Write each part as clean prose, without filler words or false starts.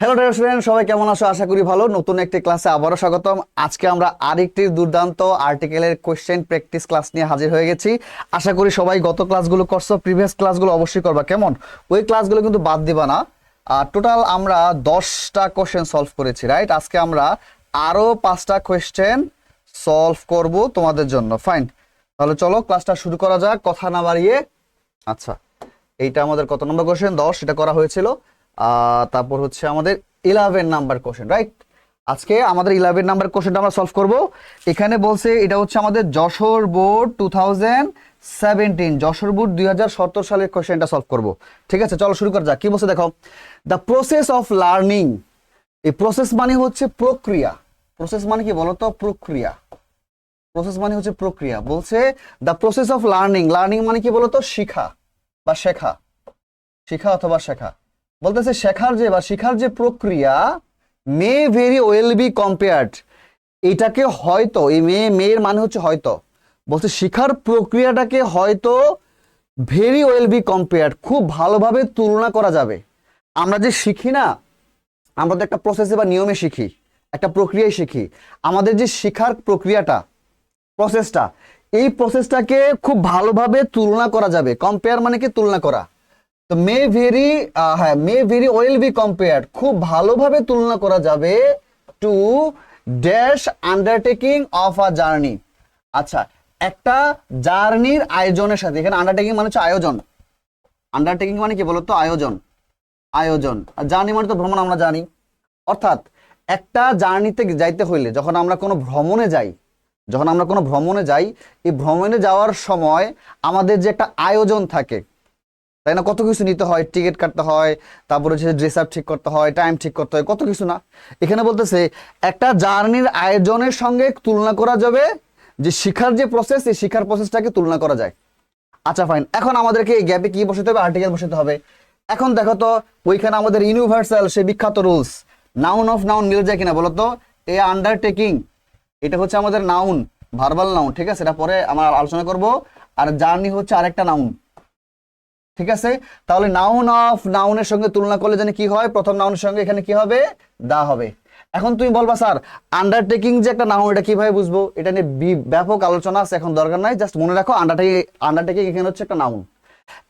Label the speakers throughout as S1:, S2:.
S1: Hello dear student, সবাই কেমন আছো? আশা করি ভালো। নতুন একটি ক্লাসে আবারও স্বাগতম। আজকে আমরা আরেকটি দুর্দান্ত আর্টিকেলের কোশ্চেন প্র্যাকটিস ক্লাস নিয়ে হাজির হয়ে গেছি। আশা করি সবাই গত ক্লাসগুলো করছো, প্রিভিয়াস ক্লাসগুলো অবশ্যই করবা। কেমন? ওই ক্লাসগুলো কিন্তু বাদ দিবা না। টোটাল আমরা 10টা কোশ্চেন সলভ করেছি, রাইট? আজকে আমরা আরো 5টা কোশ্চেন সলভ করব তোমাদের জন্য। ফাইন, তাহলে চলো ক্লাসটা শুরু করা যাক কথা না বাড়িয়ে। আচ্ছা, এইটা আমাদের কত নম্বর কোশ্চেন? 10, এটা করা হয়েছিল। তারপর হচ্ছে আমাদের 11 নাম্বার কোশ্চেন, রাইট? আজকে আমাদের 11 নাম্বার কোশ্চেনটা আমরা সলভ করব। এখানে বলছে এটা হচ্ছে আমাদের যশোর বোর্ড 2017, যশোর বোর্ড 2017 সালের কোশ্চেনটা সলভ করব। ঠিক আছে, চলো শুরু করা যাক। কি বলছে দেখো, দ্য প্রসেস অফ লার্নিং। এই প্রসেস মানে হচ্ছে প্রক্রিয়া। প্রসেস মানে কি বলতো? প্রক্রিয়া। প্রসেস মানে হচ্ছে প্রক্রিয়া। বলছে the process of learning. Learning মানে কি বলতো? শিখা বা শেখা, শিখা অথবা শেখা। বলতেছে শিখার যে প্রক্রিয়া মে ভেরি ওয়েল বি কম্পেয়ার্ড। এটাকে হয়তো, এই মেয়ের মানে হচ্ছে হয়তো। বলছে শিখার প্রক্রিয়াটাকে হয়তো ভেরি ওয়েল বি কম্পেয়ার্ড, খুব ভালোভাবে তুলনা করা যাবে। আমরা যে শিখি না, আমরা তো একটা প্রসেসে বা নিয়মে শিখি, একটা প্রক্রিয়ায় শিখি। আমাদের যে শিখার প্রক্রিয়াটা, প্রসেসটা, এই প্রসেসটাকে খুব ভালোভাবে তুলনা করা যাবে। কম্পেয়ার মানে কি? তুলনা করা। তো may very well be compared, খুব ভালোভাবে তুলনা করা যাবে to dash undertaking of a journey. আচ্ছা, একটা জার্নির আয়োজনের সাথে। এখানে আন্ডারটেকিং মানে হচ্ছে আয়োজন। আন্ডারটেকিং মানে কি বলতো? আয়োজন। আয়োজন। আর জার্নি মানে তো ভ্রমণ, আমরা জানি। অর্থাৎ একটা জার্নিতে যাইতে হইলে, যখন আমরা কোনো ভ্রমণে যাই, এই ভ্রমণে যাওয়ার সময় আমাদের যে একটা আয়োজন থাকে, তাই না? কত কিছু নিতে হয়, টিকিট কাটতে হয়, তারপরে হচ্ছে ড্রেস আপ ঠিক করতে হয়, টাইম ঠিক করতে হয়, কত কিছু না। এখানে বলতেছে একটা জার্নির আয়োজনের সঙ্গে তুলনা করা যাবে যে শিখার যে প্রসেস, এই শিখার প্রসেসটাকে তুলনা করা যায়। আচ্ছা ফাইন, এখন আমাদেরকে এই গ্যাপে কি বসাতে হবে? আর্টিকেল বসাতে হবে। এখন দেখো তো, ওইখানে আমাদের ইউনিভার্সাল সে বিখ্যাত রুলস, নাউন অফ নাউন মিলে যায় কিনা বলো তো? এ আন্ডারটেকিং, এটা হচ্ছে আমাদের নাউন, ভার্বাল নাউন, ঠিক আছে? এটা পরে আমরা আলোচনা করব। আর জার্নি হচ্ছে আরেকটা নাউন, ঠিক আছে? তাহলে নাউন অফ নাউনের সঙ্গে তুলনা করলে জানি কি হয়? প্রথম নাউনের সঙ্গে এখানে কি হবে? দা হবে। এখন তুমি বলবা স্যার, আন্ডারটেকিং যে একটা নাউন, এটা কিভাবে বুঝবো? এটা নিয়ে ব্যাপক আলোচনা আছে, এখন দরকার নাই। জাস্ট মনে রাখো, আন্ডারটেকিং এখানে হচ্ছে একটা নাউন।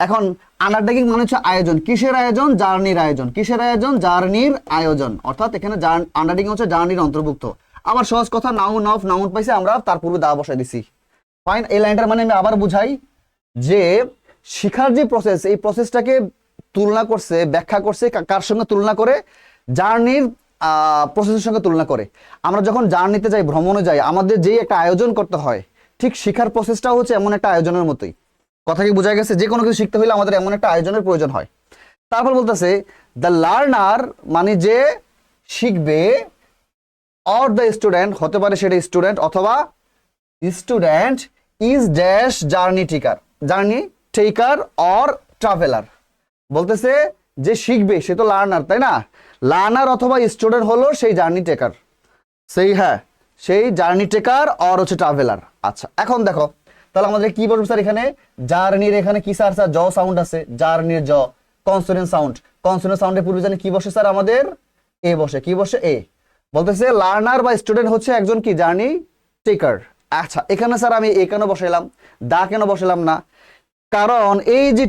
S1: এখন আন্ডারটেকিং মানে হচ্ছে আয়োজন। কিসের আয়োজন? জার্নির আয়োজন। কিসের আয়োজন? জার্নির আয়োজন। অর্থাৎ এখানে আন্ডারটেকিং হচ্ছে জার্নির অন্তর্ভুক্ত। আবার সহজ কথা, নাউন অফ নাউন পাইছে, আমরা তার পূর্বে দা বসাই দিছি। ফাইন, এই লাইনটার মানে আমি আবার বুঝাই যে শিখার যে প্রসেস, এই প্রসেসটাকে তুলনা করছে, ব্যাখ্যা করছে কার সঙ্গে? তুলনা করে জার্নির প্রসেসের সঙ্গে তুলনা করে। আমরা যখন জার্নিতে যাই, ভ্রমণে যাই, আমাদের যেই একটা আয়োজন করতে হয়, ঠিক শিখার প্রসেসটাও হচ্ছে এমন একটা আয়োজনের মতোই। কথা কি বোঝা গেছে? যে কোনো কিছু শিখতে হলে আমাদের এমন একটা আয়োজনের প্রয়োজন হয়। তারপর বলতেছে দ্য লার্নার মানে যে শিখবে, অর দ্য স্টুডেন্ট, হতে পারে সেটা স্টুডেন্ট অথবা student, is dash journey taker or traveller. বলতেছে যে শিখবে সে তো লার্নার, তাই না? লার্নার অথবা স্টুডেন্ট হলো সেই জার্নি টেকার, সেই জার্নি টেকার অর হচ্ছে ট্রাভেলার। আচ্ছা, এখন দেখো তাহলে আমাদের কি বলবো স্যার? এখানে জার্নির, এখানে কি স্যার? জ সাউন্ড আছে, জার্নির জ কনসোনেন্ট সাউন্ড। কনসোনেন্ট সাউন্ডের পূর্বে জানি কি বসে স্যার? আমাদের এ বসে। কি বসে? এ। বলতেছে লার্নার বা স্টুডেন্ট হচ্ছে একজন কি? জার্নি টেকার। আচ্ছা, এখানে স্যার আমি এ কেন বসাইলাম, দা কেন বসাইলাম না? কারণ এই যে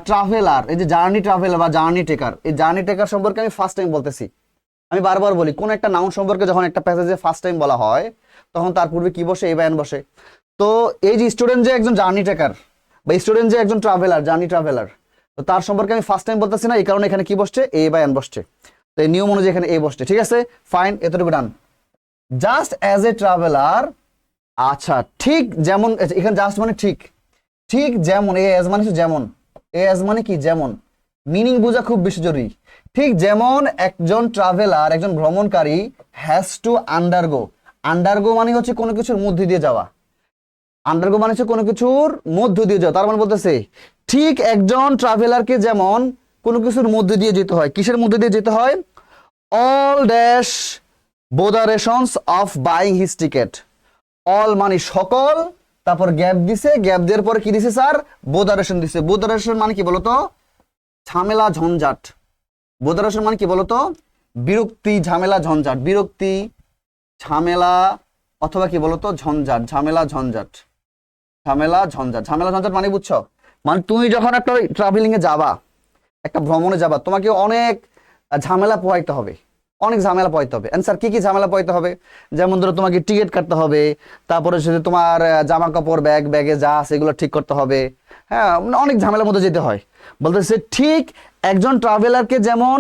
S1: ট্রাভেলার, এই যে জার্নি ট্রাভেলার বা জার্নি টেকার, এই জার্নি টেকার সম্পর্কে আমি ফার্স্ট টাইম বলতেছি। আমি বারবার বলি, কোন একটা নাউন সম্পর্কে যখন একটা প্যাসেজে ফার্স্ট টাইম বলা হয়, তখন তার পূর্বে কি বসে? এ বা এন বসে। তো এই যে স্টুডেন্ট যে একজন জার্নি টেকার বা স্টুডেন্ট যে একজন ট্রাভেলার, জার্নি ট্রাভেলার, তো তার সম্পর্কে আমি ফার্স্ট টাইম বলতেছি না, এই কারণে এখানে কি বসছে? এ বা এন বসছে। তো এই নিয়ম অনুযায়ী এখানে এ বসছে। ঠিক আছে, ফাইন, এতটুকু done. Just as a traveller. আচ্ছা, ঠিক যেমন, এখানে জাস্ট মানে ঠিক, ঠিক যেমন, এ এজ মানে যেমন, এ এজ মানে কি? যেমন। মিনিং বোঝা খুব বেশি জরুরি। ঠিক যেমন একজন ট্রাভেলার, একজন ভ্রমণকারী হ্যাজ টু আন্ডারগো। আন্ডারগো মানে হচ্ছে কোনো কিছুর মধ্য দিয়ে যাওয়া। আন্ডারগো মানে হচ্ছে কোনো কিছুর মধ্য দিয়ে যাওয়া। তার মানে বলতেছে ঠিক একজন ট্রাভেলারকে যেমন কোনো কিছুর মধ্য দিয়ে যেতে হয়। কিসের মধ্য দিয়ে যেতে হয়? All dash botherations of buying his ticket. All মানে সকল, তারপর গ্যাপ দিছে, গ্যাপ দেওয়ার পরে কি দিছে স্যার? বোদারেশন দিছে। বোদারেশন মানে কি বলতো? ঝামেলা ঝঞ্ঝাট। বোদারেশন মানে কি বলতো? বিরক্তি, ঝামেলা, ঝঞ্ঝাট, বিরক্তি, ঝামেলা অথবা কি বলতো ঝঞ্ঝাট, ঝামেলা, ঝঞ্ঝাট, ঝামেলা, ঝঞ্ঝাট। ঝামেলা ঝঞ্ঝাট মানে বুঝছো, মানে তুমি যখন একটা ট্রাভেলিং এ যাবা, একটা ভ্রমণে যাবা, তোমাকে অনেক ঝামেলা পোহাইতে হবে, অনেক ঝামেলা পোহাইতে হবে। অ্যান্সার কি কি ঝামেলা পোহাইতে হবে? যেমন ধরো তোমাকে টিকিট কাটতে হবে, তারপরে সেটা তোমার জামা কাপড়, ব্যাগে যা আছে এগুলো ঠিক করতে হবে। হ্যাঁ, মানে অনেক ঝামেলার মধ্যে যেতে হয়। বলতেছে ঠিক একজন ট্রাভেলারকে যেমন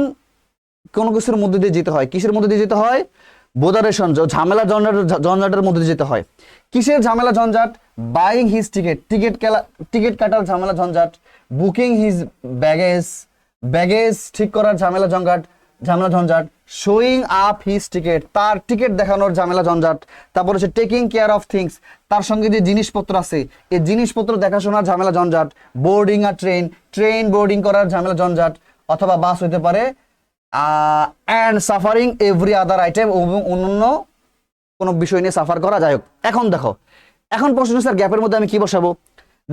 S1: কোনো কিছুর মধ্যে দিয়ে যেতে হয়, কিসের মধ্যে দিয়ে যেতে হয়? বোদারেশন, ঝামেলা ঝঞ্ঝাটের মধ্যে দিয়ে যেতে হয়। কিসের ঝামেলা ঝঞ্ঝাট? বাইং হিজ টিকিট, টিকিট কাটার ঝামেলা ঝঞ্ঝাট, বুকিং হিজ ব্যাগেজ ঠিক করার ঝামেলা ঝঞ্ঝাট, শোয়িং আপ হিজ টিকিট, তার টিকিট দেখানোর ঝামেলা ঝঞ্ঝাট, তারপর হচ্ছে টেকিং কেয়ার অফ থিংস, তার সঙ্গে যে জিনিসপত্র আছে এই জিনিসপত্র দেখাশোনার ঝামেলা ঝঞ্ঝাট, বোর্ডিং আ ট্রেন বোর্ডিং করার ঝামেলা ঝঞ্ঝাট, অথবা বাস হইতে পারে, and suffering every other item, এবং অন্যান্য কোনো বিষয় নিয়ে সাফার করা। যাই হোক, এখন দেখো, এখন প্রশ্ন স্যার গ্যাপের মধ্যে আমি কি বসাবো?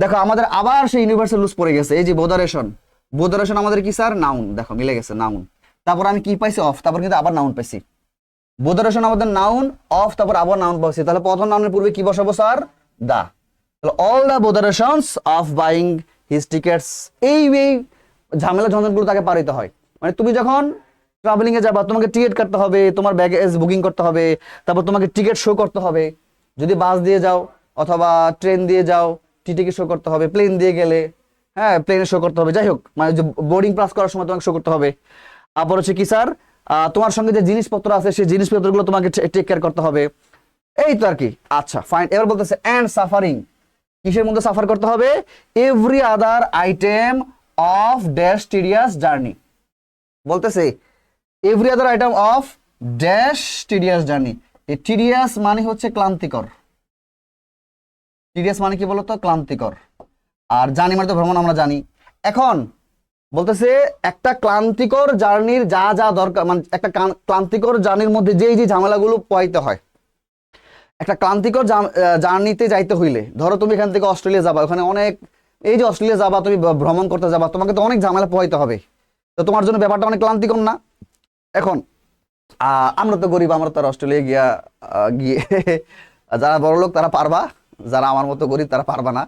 S1: দেখো আমাদের আবার সেই ইউনিভার্সাল রুলস পড়ে গেছে। এই যে বোদারেশন আমাদের কি স্যার? নাউন। দেখো মিলে গেছে, নাউন। তারপর আমি কি পাইছি? অফ। তারপর কিন্তু আবার নাউন পাইছি। বোদারেশন আমাদের নাউন, অফ, তারপর আবার নাউন পাইছি। তাহলে প্রথম নাউনের পূর্বে কি বসাবো স্যার? দা। তাহলে all the botherations of buying his tickets, এই ঝামেলা ঝঞ্ঝাটগুলো তাকে পার হইতে হয়। মানে তুমি যখন ট্রাভেলিং এ যাবা, তোমাকে টিকিট কাটতে হবে, তোমার ব্যাগেজ বুকিং করতে হবে, তারপর তোমাকে টিকিট শো করতে হবে। যদি বাস দিয়ে যাও অথবা ট্রেন দিয়ে যাও, টিকিট শো করতে হবে। প্লেন দিয়ে গেলে, হ্যাঁ, প্লেনে শো করতে হবে। যাই হোক, মানে যে বোর্ডিং পাস করার সময় তোমাকে শো করতে হবে। তারপর হচ্ছে কি স্যার? তোমার সঙ্গে যে জিনিসপত্র আছে সেই জিনিসপত্রগুলো তোমাকে টেক কেয়ার করতে হবে। এই তো আর কি। আচ্ছা ফাইন। এবার বলতেছে অ্যান্ড সাফারিং, কিসের মধ্যে সাফার করতে হবে? Every other item of dash tedious journey. বলতেছে every other item of dash tedious journey. এই টিডিয়াস মানে হচ্ছে ক্লান্তিকর। টিডিয়াস মানে কি বলতো? ক্লান্তিকর। আর জার্নি মানে তো ভ্রমণ, আমরা জানি। এখন বলতেছে একটা ক্লান্তিকর জার্নির যা যা দরকার, মানে একটা ক্লান্তিকর জার্নির মধ্যে যে ঝামেলাগুলো পোহাইতে হয়। একটা ক্লান্তিকর জার্নিতে যাইতে হইলে, ধরো তুমি এখান থেকে অস্ট্রেলিয়া যাবা, ওখানে অনেক, এই যে অস্ট্রেলিয়া যাবা, তুমি ভ্রমণ করতে যাবা, তোমাকে তো অনেক ঝামেলা পোহাইতে হবে। তো তোমার জন্য ব্যাপারটা অনেক ক্লান্তিকর না? এখন আমরা তো গরিব, আমরা তো আর অস্ট্রেলিয়া গিয়ে যারা বড় লোক তারা পারবা, যারা আমার মতো গরিব তারা পারবা না।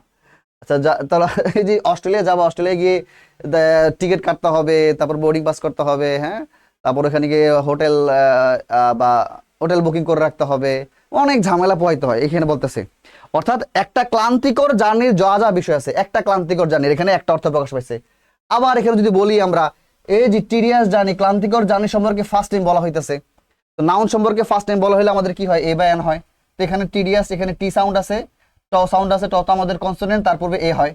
S1: আচ্ছা, তাহলে এই যে অস্ট্রেলিয়া যাবো, অস্ট্রেলিয়া গিয়ে টিকিট কাটতে হবে, তারপর বোর্ডিং পাস করতে হবে, হ্যাঁ, তারপর এখানে গিয়ে হোটেল বুকিং করে রাখতে হবে, অনেক ঝামেলা পোহাইতে হয় এখানে বলতেছে। অর্থাৎ একটা ক্লান্তিকর জার্নির যা যা বিষয় আছে, একটা ক্লান্তিকর জার্নির এখানে একটা অর্থ প্রকাশ পাইছে। আবার এখানে যদি বলি আমরা, এই যে টিডিয়াস জার্নি, ক্লান্তিকর জার্নি সম্পর্কে ফার্স্ট টাইম বলা হইতেছে। তো নাউন সম্পর্কে ফার্স্ট টাইম বলা হলে আমাদের কি হয়? এ বা এন হয়। তো এখানে টিডিয়াস, এখানে টি সাউন্ড আছে, ট সাউন্ড আছে, ট তো আমাদের কনসোনেন্ট, তার পূর্বে এ হয়।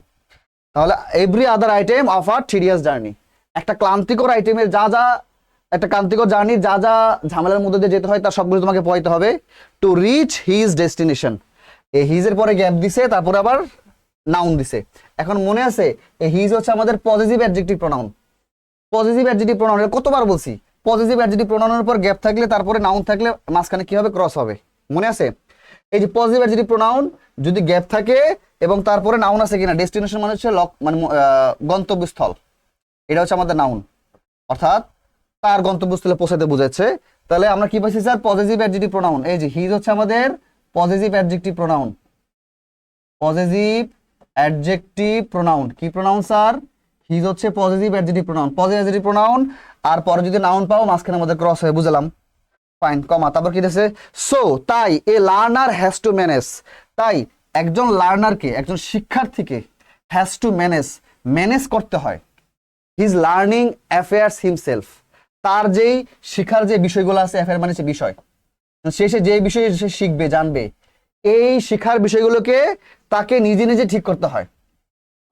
S1: তাহলে every other item of a tedious journey, একটা ক্লান্তিকর আইটেমের যা যা, একটা ক্লান্তিকর জার্নির যা যা ঝামেলার মধ্যে দিয়ে যেতে হয় তার সবগুলো তোমাকে পোহাইতে হবে। টু রিচ হিজ ডেস্টিনেশন, এই হিজের পরে গ্যাপ দিছে, তারপরে আবার নাউন দিছে। এখন মনে আছে এই হিজ হচ্ছে আমাদের positive adjective pronoun. Positive adjective pronoun কতবার বলছি? পজিটিভ অ্যাডজেক্টিভ প্রোনাউনের উপর গ্যাপ থাকলে, তারপরে নাউন থাকলে, মাঝখানে কি হবে? ক্রস হবে। মনে আছে? এই যে পজিটিভ অ্যাডজেক্টিভ প্রোনাউন যদি গ্যাপ থাকে এবং তারপরে নাউন আছে কিনা, ডেস্টিনেশন মানে হচ্ছে মানে গন্তব্যস্থল, এটা হচ্ছে আমাদের নাউন, অর্থাৎ তার গন্তব্যস্থলে পৌঁছাতে বোঝাচ্ছে। তাহলে আমরা কি পাইছি স্যার? Positive adjective pronoun. এই যে হিজ হচ্ছে আমাদের positive adjective pronoun. Positive adjective pronoun কি প্রোনাউন স্যার? হিজ হচ্ছে positive adjective pronoun, positive adjective pronoun. আর পরে যদি নাউন পাও, মাঝখানে আমাদের ক্রস হয়ে, বুঝলাম, ফাইন, কমা, তারপর কি দিয়েছে? সো তাই এ লার্নার হ্যাজ টু ম্যানেজ, তাই একজন লার্নারকে, একজন শিক্ষার্থীকে হ্যাজ টু ম্যানেজ করতে হয় হিজ লার্নিং অ্যাফেয়ার্স হিমসেলফ, তার যেই শিখার যে বিষয়গুলো আছে, অ্যাফেয়ার মানে হচ্ছে বিষয়, সে যে বিষয়ে সে শিখবে, জানবে, এই শিখার বিষয়গুলোকে তাকে নিজে নিজে ঠিক করতে হয়।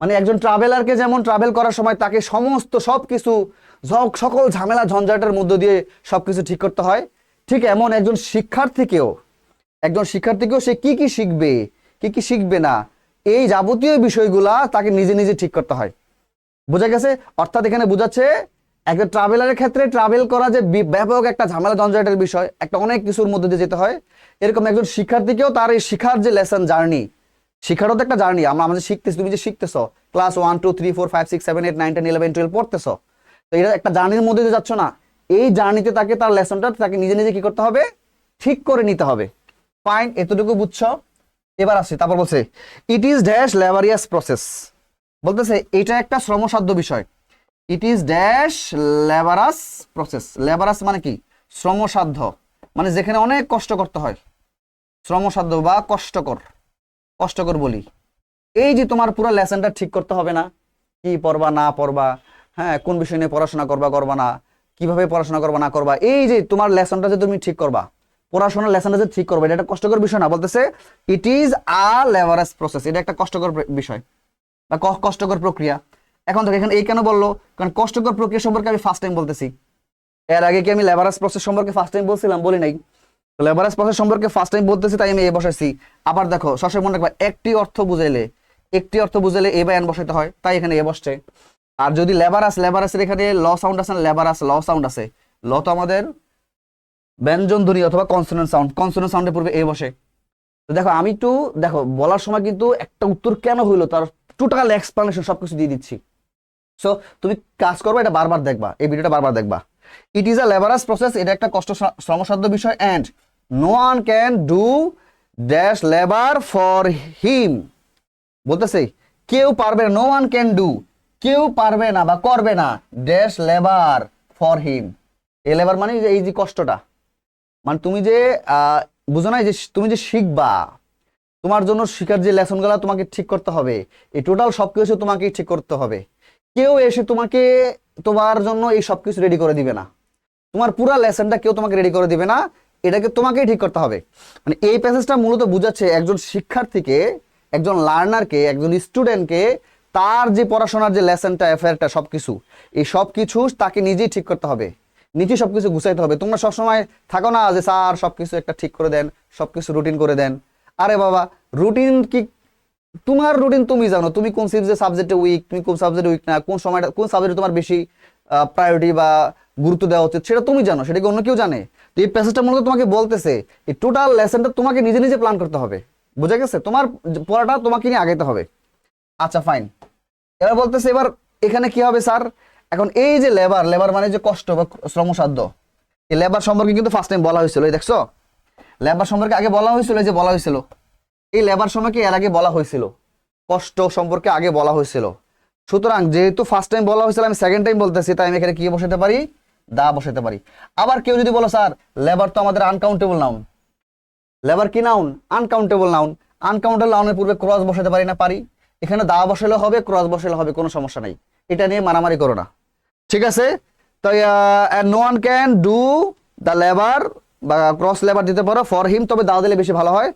S1: মানে একজন ট্রাভেলারকে যেমন ট্রাভেল করার সময় তাকে সমস্ত সবকিছু, সকল ঝামেলা ঝঞ্ঝাটের মধ্য দিয়ে সবকিছু ঠিক করতে হয়, ঠিক এমন একজন শিক্ষার্থীকেও সে কি কি শিখবে, কি কি শিখবে না, এই যাবতীয় বিষয়গুলা তাকে নিজে নিজে ঠিক করতে হয়। বোঝা গেছে? অর্থাৎ এখানে বোঝাচ্ছে একটা ট্রাভেলারের ক্ষেত্রে ট্রাভেল করা যে ব্যাপক একটা ঝামেলা ঝঞ্ঝাটের বিষয়, একটা অনেক কিছুর মধ্যে দিয়ে যেতে হয়, এরকম একজন শিক্ষার্থীকেও তার এই শিখার যে লেসন জার্নি, শিখারও তো একটা জার্নি, আমাদের শিখতেছি, তুমি যে শিখতেছো ক্লাস 1 2 3 4 5 6 7 8 9 10 11 12 পড়তেছো, তো এটা একটা জার্নির মধ্যে দিয়ে যাচ্ছ না, এই জার্নিতে তাকে তার লেসনটা তাকে নিজে নিজে কি করতে হবে, ঠিক করে নিতে হবে। ফাইন, এতটুকু বুঝছো? এবার আসছে, তারপর বলছে ইট ইজ ড্যাশ ল্যাবারিয়াস প্রসেস, বলতেছে এটা একটা শ্রমসাধ্য বিষয়। ইট ইজ ড্যাশ ল্যাবারাস প্রসেস, ল্যাবারাস মানে কি, শ্রমসাধ্য, মানে যেখানে অনেক কষ্ট করতে হয়, শ্রমসাধ্য বা কষ্টকর, কষ্টকর বলি। এই যে তোমার পুরো লেসনটা ঠিক করতে হবে না, কি পড়বা না পড়বা, হ্যাঁ কোন বিষয় নিয়ে পড়াশোনা করবা করবা না, কিভাবে পড়াশোনা করবা না করবা, এই যে তোমার লেসনটা যে তুমি ঠিক করবা, পড়াশোনার লেসনটা যে ঠিক করবা, এটা একটা কষ্টকর বিষয় না। বলতেছে ইট ইজ আ লেবারাস প্রসেস, এটা একটা কষ্টকর বিষয় বা কষ্টকর প্রক্রিয়া। এখন দেখো এখানে এই কেন বললো, কারণ কষ্টকর প্রক্রিয়া সম্পর্কে আমি ফার্স্ট টাইম বলতেছি। এর আগে কি আমি লেবারাস প্রসেস সম্পর্কে ফার্স্ট টাইম বলছিলাম? বলি নাই। লেবারাস প্রসেস সম্পর্কে ফার্স্ট টাইম বলতেছি, তাই আমি এ বসাইছি। আবার দেখো সবসময় মনে রাখবা, একটি অর্থ বুঝাইলে এ বা এন বসাইতে হয়, তাই এখানে এ বসছে। আর যদি লেবারাসের এখানে ল সাউন্ড আছে, লেবারাস ল সাউন্ড আছে, ল তো আমাদের ব্যঞ্জন ধ্বনি অথবা কনসোনেন্ট সাউন্ডের পূর্বে এ বসে। তো দেখো আমি একটু দেখো বলার সময় কিন্তু একটা উত্তর কেন হইলো তার টোটাল এক্সপ্লানেশন সবকিছু দিয়ে দিচ্ছি। সো তুমি কাজ করবে, এটা বারবার দেখবা, এই ভিডিওটা বারবার দেখবা। ইট ইজ আ লেবারাস প্রসেস, এটা একটা শ্রমসাধ্য বিষয়। And no one can do dash labour for him, বলতেছে কেউ পারবে না, নো ওয়ান ক্যান ডু, কেউ পারবে না বা করবে না, ড্যাশ লেবার ফর হিম, এই লেবার মানে এই যে কষ্টটা, মানে তুমি যে বুঝো না যে তুমি যে শিখবা, তোমার জন্য শিখার যে লেসনগুলো তোমাকে ঠিক করতে হবে, এই টোটাল সবকিছু তোমাকে ঠিক করতে হবে। কেউ এসে তোমাকে তোমার জন্য এই সবকিছু রেডি করে দিবে না, তোমার পুরো লেসনটা কেউ তোমাকে রেডি করে দিবে না, এটাকে তোমাকেই ঠিক করতে হবে। মানে এই প্যাসেজটা মূলত বোঝাচ্ছে একজন শিক্ষার্থীকে, একজন লার্নারকে, একজন স্টুডেন্টকে তার যে পড়াশোনার যে লেসনটা, অ্যাফেয়ারটা, সবকিছু, এই সবকিছু তাকে নিজেই ঠিক করতে হবে, নিজে সবকিছু গুছাইতে হবে। তোমরা সবসময় থাকো না যে স্যার সবকিছু একটা ঠিক করে দেন, সবকিছু রুটিন করে দেন। আরে বাবা, রুটিন কি, তোমার রুটিন তুমি জানো, তুমি কোন সাবজেক্টে উইক, তুমি কোন সাবজেক্টে উইক না, কোন সময়টা কোন সাবজেক্টে তোমার বেশি প্রায়োরিটি বা গুরুত্ব দেওয়া উচিত, সেটা তুমি জানো, সেটা কি অন্য কেউ জানে? তো এই প্যাসেজটা মূলত তোমাকে বলতেছে এই টোটাল লেসনটা তোমাকে নিজে নিজে প্ল্যান করতে হবে। বুঝা গেছে? তোমার পড়াটা তোমাকে নিয়ে আগাইতে হবে। আচ্ছা ফাইন, এবার বলতেছে এবার এখানে কি হবে স্যার, এখন এই যে লেবার মানে যে কষ্ট বা শ্রমসাধ্য, এই লেবার সম্পর্কে কিন্তু ফার্স্ট টাইম বলা হয়েছিল, এই দেখছো লেবার সম্পর্কে আগে বলা হয়েছিল, এই যে বলা হয়েছিল এই লেবার সম্পর্কে এর আগে বলা হয়েছিল, কষ্ট সম্পর্কে আগে বলা হয়েছিল। সুতরাং যেহেতু ফার্স্ট টাইম বলা হয়েছিল, আমি সেকেন্ড টাইম বলতেছি, তাই আমি এখানে কি বসাতে পারি, দা বসাতে পারি। আবার কেউ যদি বলো স্যার লেবার তো আমাদের আনকাউন্টেবল নাউন, লেবার কি নাউন? আনকাউন্টেবল নাউন, আনকাউন্টেবল নাউনের পূর্বে ক্রস বসাতে পারি না? পারি। এখানে দা বসালে হবে, ক্রস বসালে হবে, কোনো সমস্যা নাই, এটা নিয়ে মারামারি করো না, ঠিক আছে? তো no one can do the labour বা ক্রস লেবার দিতে পারো ফর হিম, তবে দা দিলে বেশি ভালো হয়।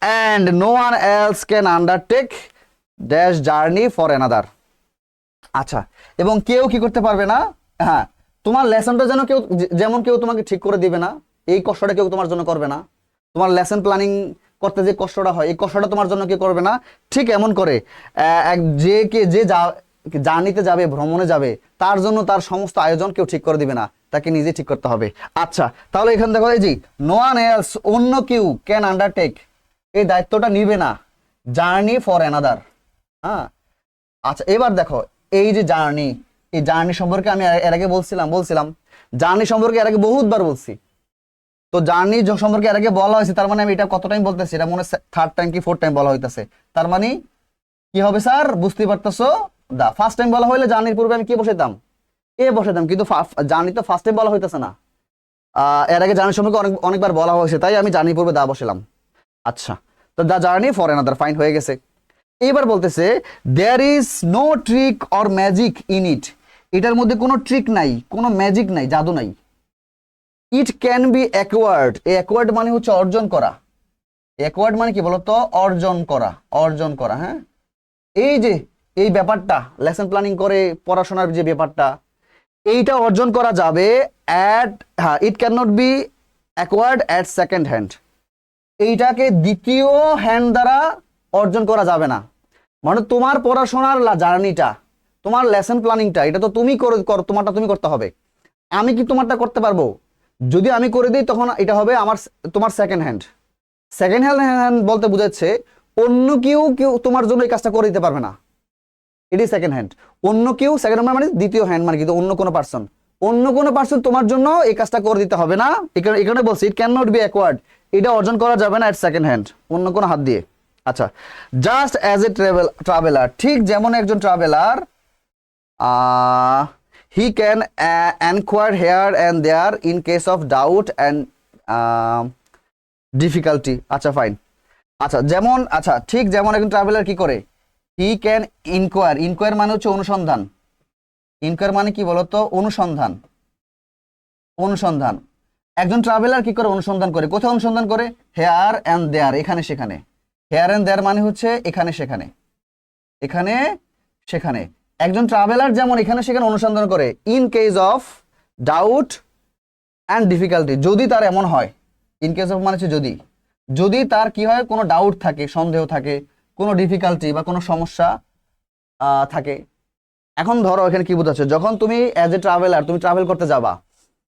S1: And no one else can undertake dash journey for another. আচ্ছা, এবং কেউ কি করতে পারবে না, হ্যাঁ তোমার লেসনটা যেন কেউ, যেমন কেউ তোমাকে ঠিক করে দিবে না, এই কষ্টটা কেউ তোমার জন্য করবে না। তোমার লেসন প্ল্যানিং করতে যে কষ্টটা হয়, এই কষ্টটা তোমার জন্য কেউ করবে না। ঠিক এমন করে যে জার্নিতে যাবে, ভ্রমণে যাবে, তার জন্য তার সমস্ত আয়োজন কেউ ঠিক করে দিবে না, তাকে নিজে ঠিক করতে হবে। আচ্ছা, তাহলে এখানে দেখো এই যে নো ওয়ান এলস, অন্য কেউ, ক্যান আন্ডারটেক, এই দায়িত্বটা নিবে না, জার্নি ফর অ্যানাদার। হ্যাঁ, আচ্ছা এবার দেখো এই যে জার্নি, এই জার্নি সম্পর্কে আমি এর আগে বলছিলাম জার্নি সম্পর্কে এর আগে বহুতবার বলছি। তো জার্নি সম্পর্কে এর আগে বলা হয়েছে, তার মানে আমি এটা কত টাইম বলতেছি, এটা মনে হয় থার্ড টাইম কি ফোর্থ টাইম বলা হইতেছে। তার মানে কি হবে স্যার, বুঝতে পারতেছো? দা ফার্স্ট টাইম বলা হইলে জার্নির পূর্বে আমি কি বসাইতাম, এ বসাইতাম, কিন্তু জার্নি তো ফার্স্ট টাইম বলা হইতেছে না, এর আগে জার্নি সম্পর্কে অনেকবার বলা হয়েছে, তাই আমি জার্নির পূর্বে দা বসালাম। আচ্ছা, তো the journey for another, fine হয়ে গেছে। এবার বলতেছে there is no trick or magic in it, এটার মধ্যে কোনো ট্রিক নাই, কোনো ম্যাজিক নাই, জাদু নাই। ইট ক্যান বি অ্যাকোয়ার্ড, এই অ্যাকোয়ার্ড মানে হচ্ছে অর্জন করা। অ্যাকোয়ার্ড মানে কি বলতো, অর্জন করা, অর্জন করা। হ্যাঁ, এই যে এই ব্যাপারটা লেসন প্ল্যানিং করে পড়াশোনার যে ব্যাপারটা, এইটা অর্জন করা যাবে অ্যাট, হ্যাঁ it can not be acquired at second hand, এইটাকে দ্বিতীয় হ্যান্ড দ্বারা অর্জন করা যাবে না। মানে তোমার পড়াশোনার জার্নিটা, তোমার লেসন প্ল্যানিংটা, এটা তো তুমি তোমারটা তুমি করতে হবে। আমি কি তোমারটা করতে পারবো? যদি আমি করে দিই তখন এটা হবে তোমার সেকেন্ড হ্যান্ড। সেকেন্ড হ্যান্ড বলতে বোঝাচ্ছে অন্য কেউ তোমার জন্য এই কাজটা করে দিতে পারবে না, এটি সেকেন্ড হ্যান্ড। অন্য কেউ, সেকেন্ড হ্যান্ড মানে দ্বিতীয় হ্যান্ড, মানে কিন্তু অন্য কোনো পার্সন, অন্য কোনো পার্সন তোমার জন্য এই কাজটা করে দিতে হবে না। এখানে এখানে বলছি it can not be acquired, এটা অর্জন করা যাবে না এট সেকেন্ড হ্যান্ড, অন্য কোনো হাত দিয়ে। আচ্ছা, জাস্ট অ্যাজ এ ট্রাভেলার, ঠিক যেমন একজন traveller, he can enquire here and there in case of doubt and difficulty. আচ্ছা ফাইন। আচ্ছা যেমন, আচ্ছা ঠিক যেমন একজন ট্রাভেলার কি করে, হি ক্যান ইনকোয়ার, ইনকোয়ার মানে হচ্ছে অনুসন্ধান, ইনকোয়ার মানে কি বলতো, অনুসন্ধান, অনুসন্ধান। একজন ট্রাভেলার কি করে অনুসন্ধান করে, কোথায় অনুসন্ধান করে, হেয়ার অ্যান্ড দেয়ার, এখানে সেখানে। হেয়ার অ্যান্ড দেয়ার মানে হচ্ছে এখানে সেখানে, এখানে সেখানে। একজন ট্রাভেলার যেমন এখানে সেখানে অনুসন্ধান করে, in case of doubt and difficulty, যদি তার এমন হয়, ইন কেস অফ মানে হচ্ছে যদি, যদি তার কি হয়, কোনো ডাউট থাকে, সন্দেহ থাকে, কোনো ডিফিকাল্টি বা কোনো সমস্যা থাকে। এখন ধরো এখানে কি বোঝাচ্ছে, যখন তুমি অ্যাজ এ ট্রাভেলার তুমি ট্রাভেল করতে যাবা,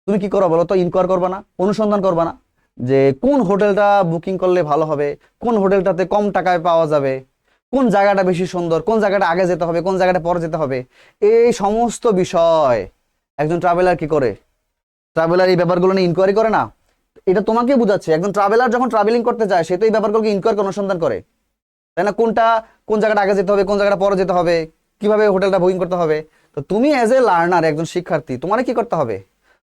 S1: তুমি কি করো বলো তো, ইনকোয়ার করবা না, অনুসন্ধান করবা না, যে কোন হোটেলটা বুকিং করলে ভালো হবে, কোন হোটেলটাতে কম টাকায় পাওয়া যাবে, কোন জায়গাটা বেশি সুন্দর, কোন জায়গাটা আগে যেতে হবে, কোন জায়গাটা পরে যেতে হবে, এই সমস্ত বিষয় একজন ট্রাভেলার কি করে, ট্রাভেলার এই ব্যাপারগুলো নিয়ে ইনকোয়ারি করে না। এটা তোমাকে বোঝাচ্ছে, একজন ট্রাভেলার যখন ট্রাভেলিং করতে যায় সে তো এই ব্যাপারগুলোকে ইনকোয়ারি অনুসন্ধান করে, তাই না, কোনটা কোন জায়গাটা আগে যেতে হবে, কোন জায়গাটা পরে যেতে হবে, কিভাবে হোটেলটা বুকিং করতে হবে। তো তুমি অ্যাজ এ লার্নার, একজন শিক্ষার্থী, তোমার কি করতে হবে,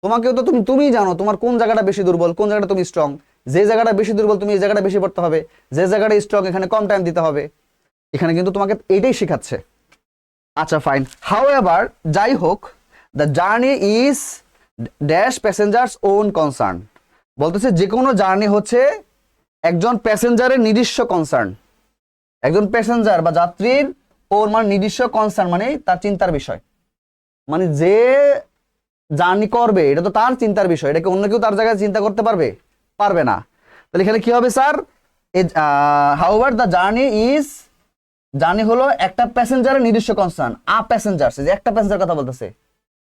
S1: তোমাকেও তো তুমি জানো তোমার কোন জায়গাটা বেশি দুর্বল, কোন জায়গাটা তুমি স্ট্রং, যে জায়গাটা বেশি দুর্বল তুমি এই জায়গাটা বেশি পড়তে হবে, যে জায়গাটা স্ট্রং এখানে কম টাইম দিতে হবে। এখানে কিন্তু তোমাকে এইটাই শেখাচ্ছে। আচ্ছা ফাইন, হাউ এভার, যাই হোক, the journey is dash passenger's own concern, বলতেছে যে কোনো জার্নি হচ্ছে একজন প্যাসেঞ্জারের নিজস্ব কনসার্ন, একজন প্যাসেঞ্জার বা যাত্রীর ওর মানে নিজস্ব কনসার্ন মানে তার চিন্তার বিষয়, মানে যে জার্নি করবে এটা তো তার চিন্তার বিষয়, এটাকে অন্য কেউ তার জায়গায় চিন্তা করতে পারবে, পারবে না। তাহলে এখানে কি হবে sir, however the journey is, journey হলো একটা প্যাসেঞ্জারের নিজস্ব কনসার্ন, প্যাসেঞ্জার, যে একটা প্যাসেঞ্জার কথা বলতেছে,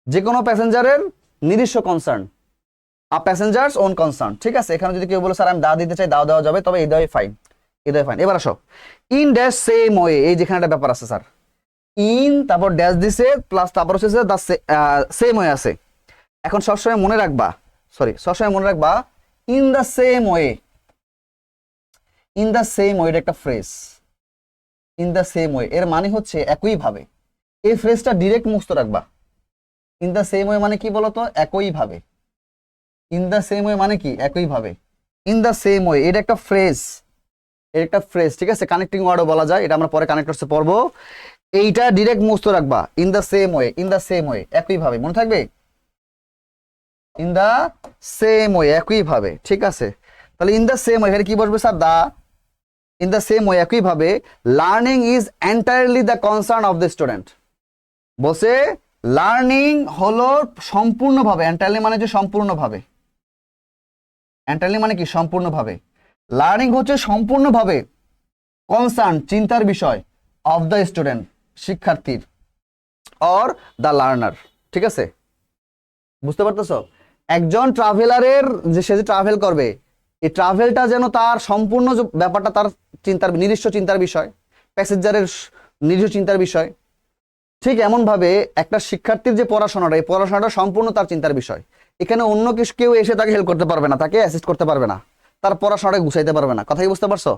S1: যে কোনো প্যাসেঞ্জারের নিজস্ব কনসার্ন, প্যাসেঞ্জার্স ওন কনসার্ন। ঠিক আছে, এখানে যদি কেউ বলে স্যার আমি দা দিতে চাই, দাও দেওয়া যাবে, তবে এই দেওয়াই ফাইন, এই দেওয়াই ফাইন। এবার আসো, ইন ড্যাশ সেম ওয়ে, এই যেখানে একটা ব্যাপার আছে স্যার, ইন তারপর ড্যাশ দিছে প্লাস তারপর হচ্ছে দ্য সেম ওয়ে আছে। এখন সবসময় মনে রাখবা, সবসময় মনে রাখবা, in the same way, in the same way একটা phrase, in the same way এর মানে হচ্ছে একইভাবে, এই ফ্রেজটা ডিরেক্ট মুখস্থ রাখবা। ইন দ্য সেম ওয়ে মানে কি বলতো, একইভাবে, ইন দ্য সেম ওয়ে মানে কি, একইভাবে, ইন দ্য সেম ওয়ে এটা একটা ফ্রেজ, এর একটা ফ্রেজ, ঠিক আছে, কানেক্টিং ওয়ার্ডও বলা যায়, এটা আমরা পরে কানেক্টরসে পড়বো। এইটা ডিরেক্ট মুখস্থ রাখবা, in the same way, in the same way একইভাবে, মনে থাকবে, ইন দ্য সেম ওয়ে একইভাবে। ঠিক আছে, তাহলে ইন দ্য সেম ওয়ে এখানে কি বসবে sir, the, in the same way একইভাবে, learning is entirely the concern of the student, বসে লার্নিং হলো সম্পূর্ণভাবে, এন্টায়ারলি মানে যে সম্পূর্ণভাবে, এন্টায়ারলি মানে কি সম্পূর্ণভাবে, লার্নিং হচ্ছে সম্পূর্ণভাবে কনসার্ন চিন্তার বিষয়, অফ দ্য স্টুডেন্ট শিক্ষার্থীর, অর দ্য লার্নার। ঠিক আছে, বুঝতে পারতেছো, একজন ট্রাভেলারের যে সে যে ট্রাভেল করবে, এই ট্রাভেলটা যেন তার সম্পূর্ণ যে ব্যাপারটা তার চিন্তার নিজস্ব চিন্তার বিষয়, প্যাসেঞ্জারের নিজস্ব চিন্তার বিষয়, ঠিক এমনভাবে একটা শিক্ষার্থীর যে পড়াশোনাটা, এই পড়াশোনাটা সম্পূর্ণ তার চিন্তার বিষয়। এখানে অন্য কেউ এসে তাকে হেল্প করতে পারবে না, তাকে অ্যাসিস্ট করতে পারবে না, তার পড়াশোনাটা গুছাইতে পারবে না। কথা কি বুঝতে পারছো?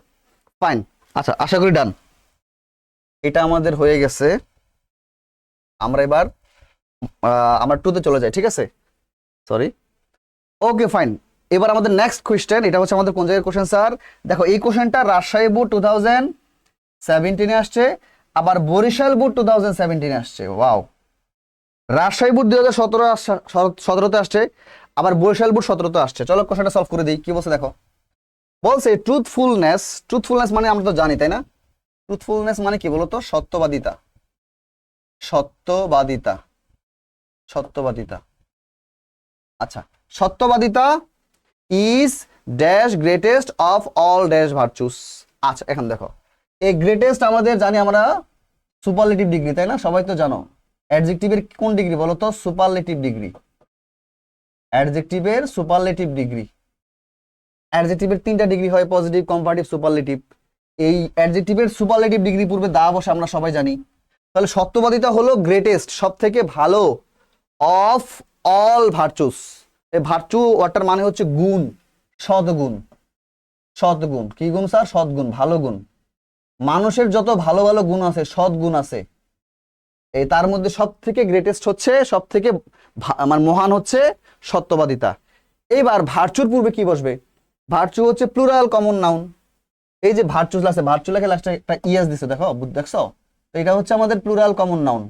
S1: ফাইন। আচ্ছা আশা করি ডান, এটা আমাদের হয়ে গেছে। আমরা এবার আমরা 2 তে চলে যাই। ঠিক আছে, সরি, ওকে ফাইন। এবার আমাদের নেক্সট কোশ্চেন, এটা হচ্ছে আমাদের কোন জায়গার কোশ্চেন স্যার, দেখো এই কোশ্চেনটা রাজশাহী বোর্ড 2017 আসছে, আবার বরিশাল বোর্ড 2017 আসছে। ওয়াও, রাজশাহী বোর্ড 2017তে আসছে, আবার বরিশাল বোর্ড 17তে আসছে। চলো কোশ্চেনটা সলভ করে দিই। কি বলছে দেখো, বলছে ট্রুথফুলনেস, ট্রুথফুলনেস মানে আমরা তো জানি তাই না, ট্রুথফুলনেস মানে কি বলতো, সত্যবাদিতা, সত্যবাদিতা, সত্যবাদিতা। আচ্ছা, সত্যবাদিতা is dash greatest of all dash virtues. আচ্ছা এখন দেখো, এই গ্রেটেস্ট আমাদের জানি আমরা সুপারলেটিভ ডিগ্রি, তাই না, সবাই তো জানো। অ্যাডজেক্টিভের কোন ডিগ্রি বলো তো, সুপারলেটিভ ডিগ্রি, অ্যাডজেক্টিভের সুপারলেটিভ ডিগ্রি। অ্যাডজেক্টিভের 3টা ডিগ্রি হয়, পজিটিভ, কম্পারেটিভ, সুপারলেটিভ। এই অ্যাডজেক্টিভের সুপারলেটিভ ডিগ্রি পূর্বে দা বসে, আমরা সবাই জানি। তাহলে সত্যবাদিতা হলো গ্রেটেস্ট, সব থেকে ভালো, অফ অল ভার্চুস। এই ভার্চু ওয়াটার মানে হচ্ছে গুণ, সদ্গুণ। সদ্গুণ কি গুণ স্যার? সদ্গুণ, ভালো গুণ। মানুষের যত ভালো ভালো গুণ আছে, সদ্গুণ আছে, এই তার মধ্যে সব থেকে গ্রেটেস্ট হচ্ছে, সব থেকে আমার মহান হচ্ছে সত্যবাদিতা। এইবার ভার্চুর পূর্বে কি বসবে? ভার্চু হচ্ছে প্লুরাল কমন নাউন। এই যে ভার্চুস আছে, ভার্চু লেখে লাস্টে একটা ইএস দিছে, দেখো দেখছো? তো এটা হচ্ছে আমাদের প্লুরাল কমন নাউন।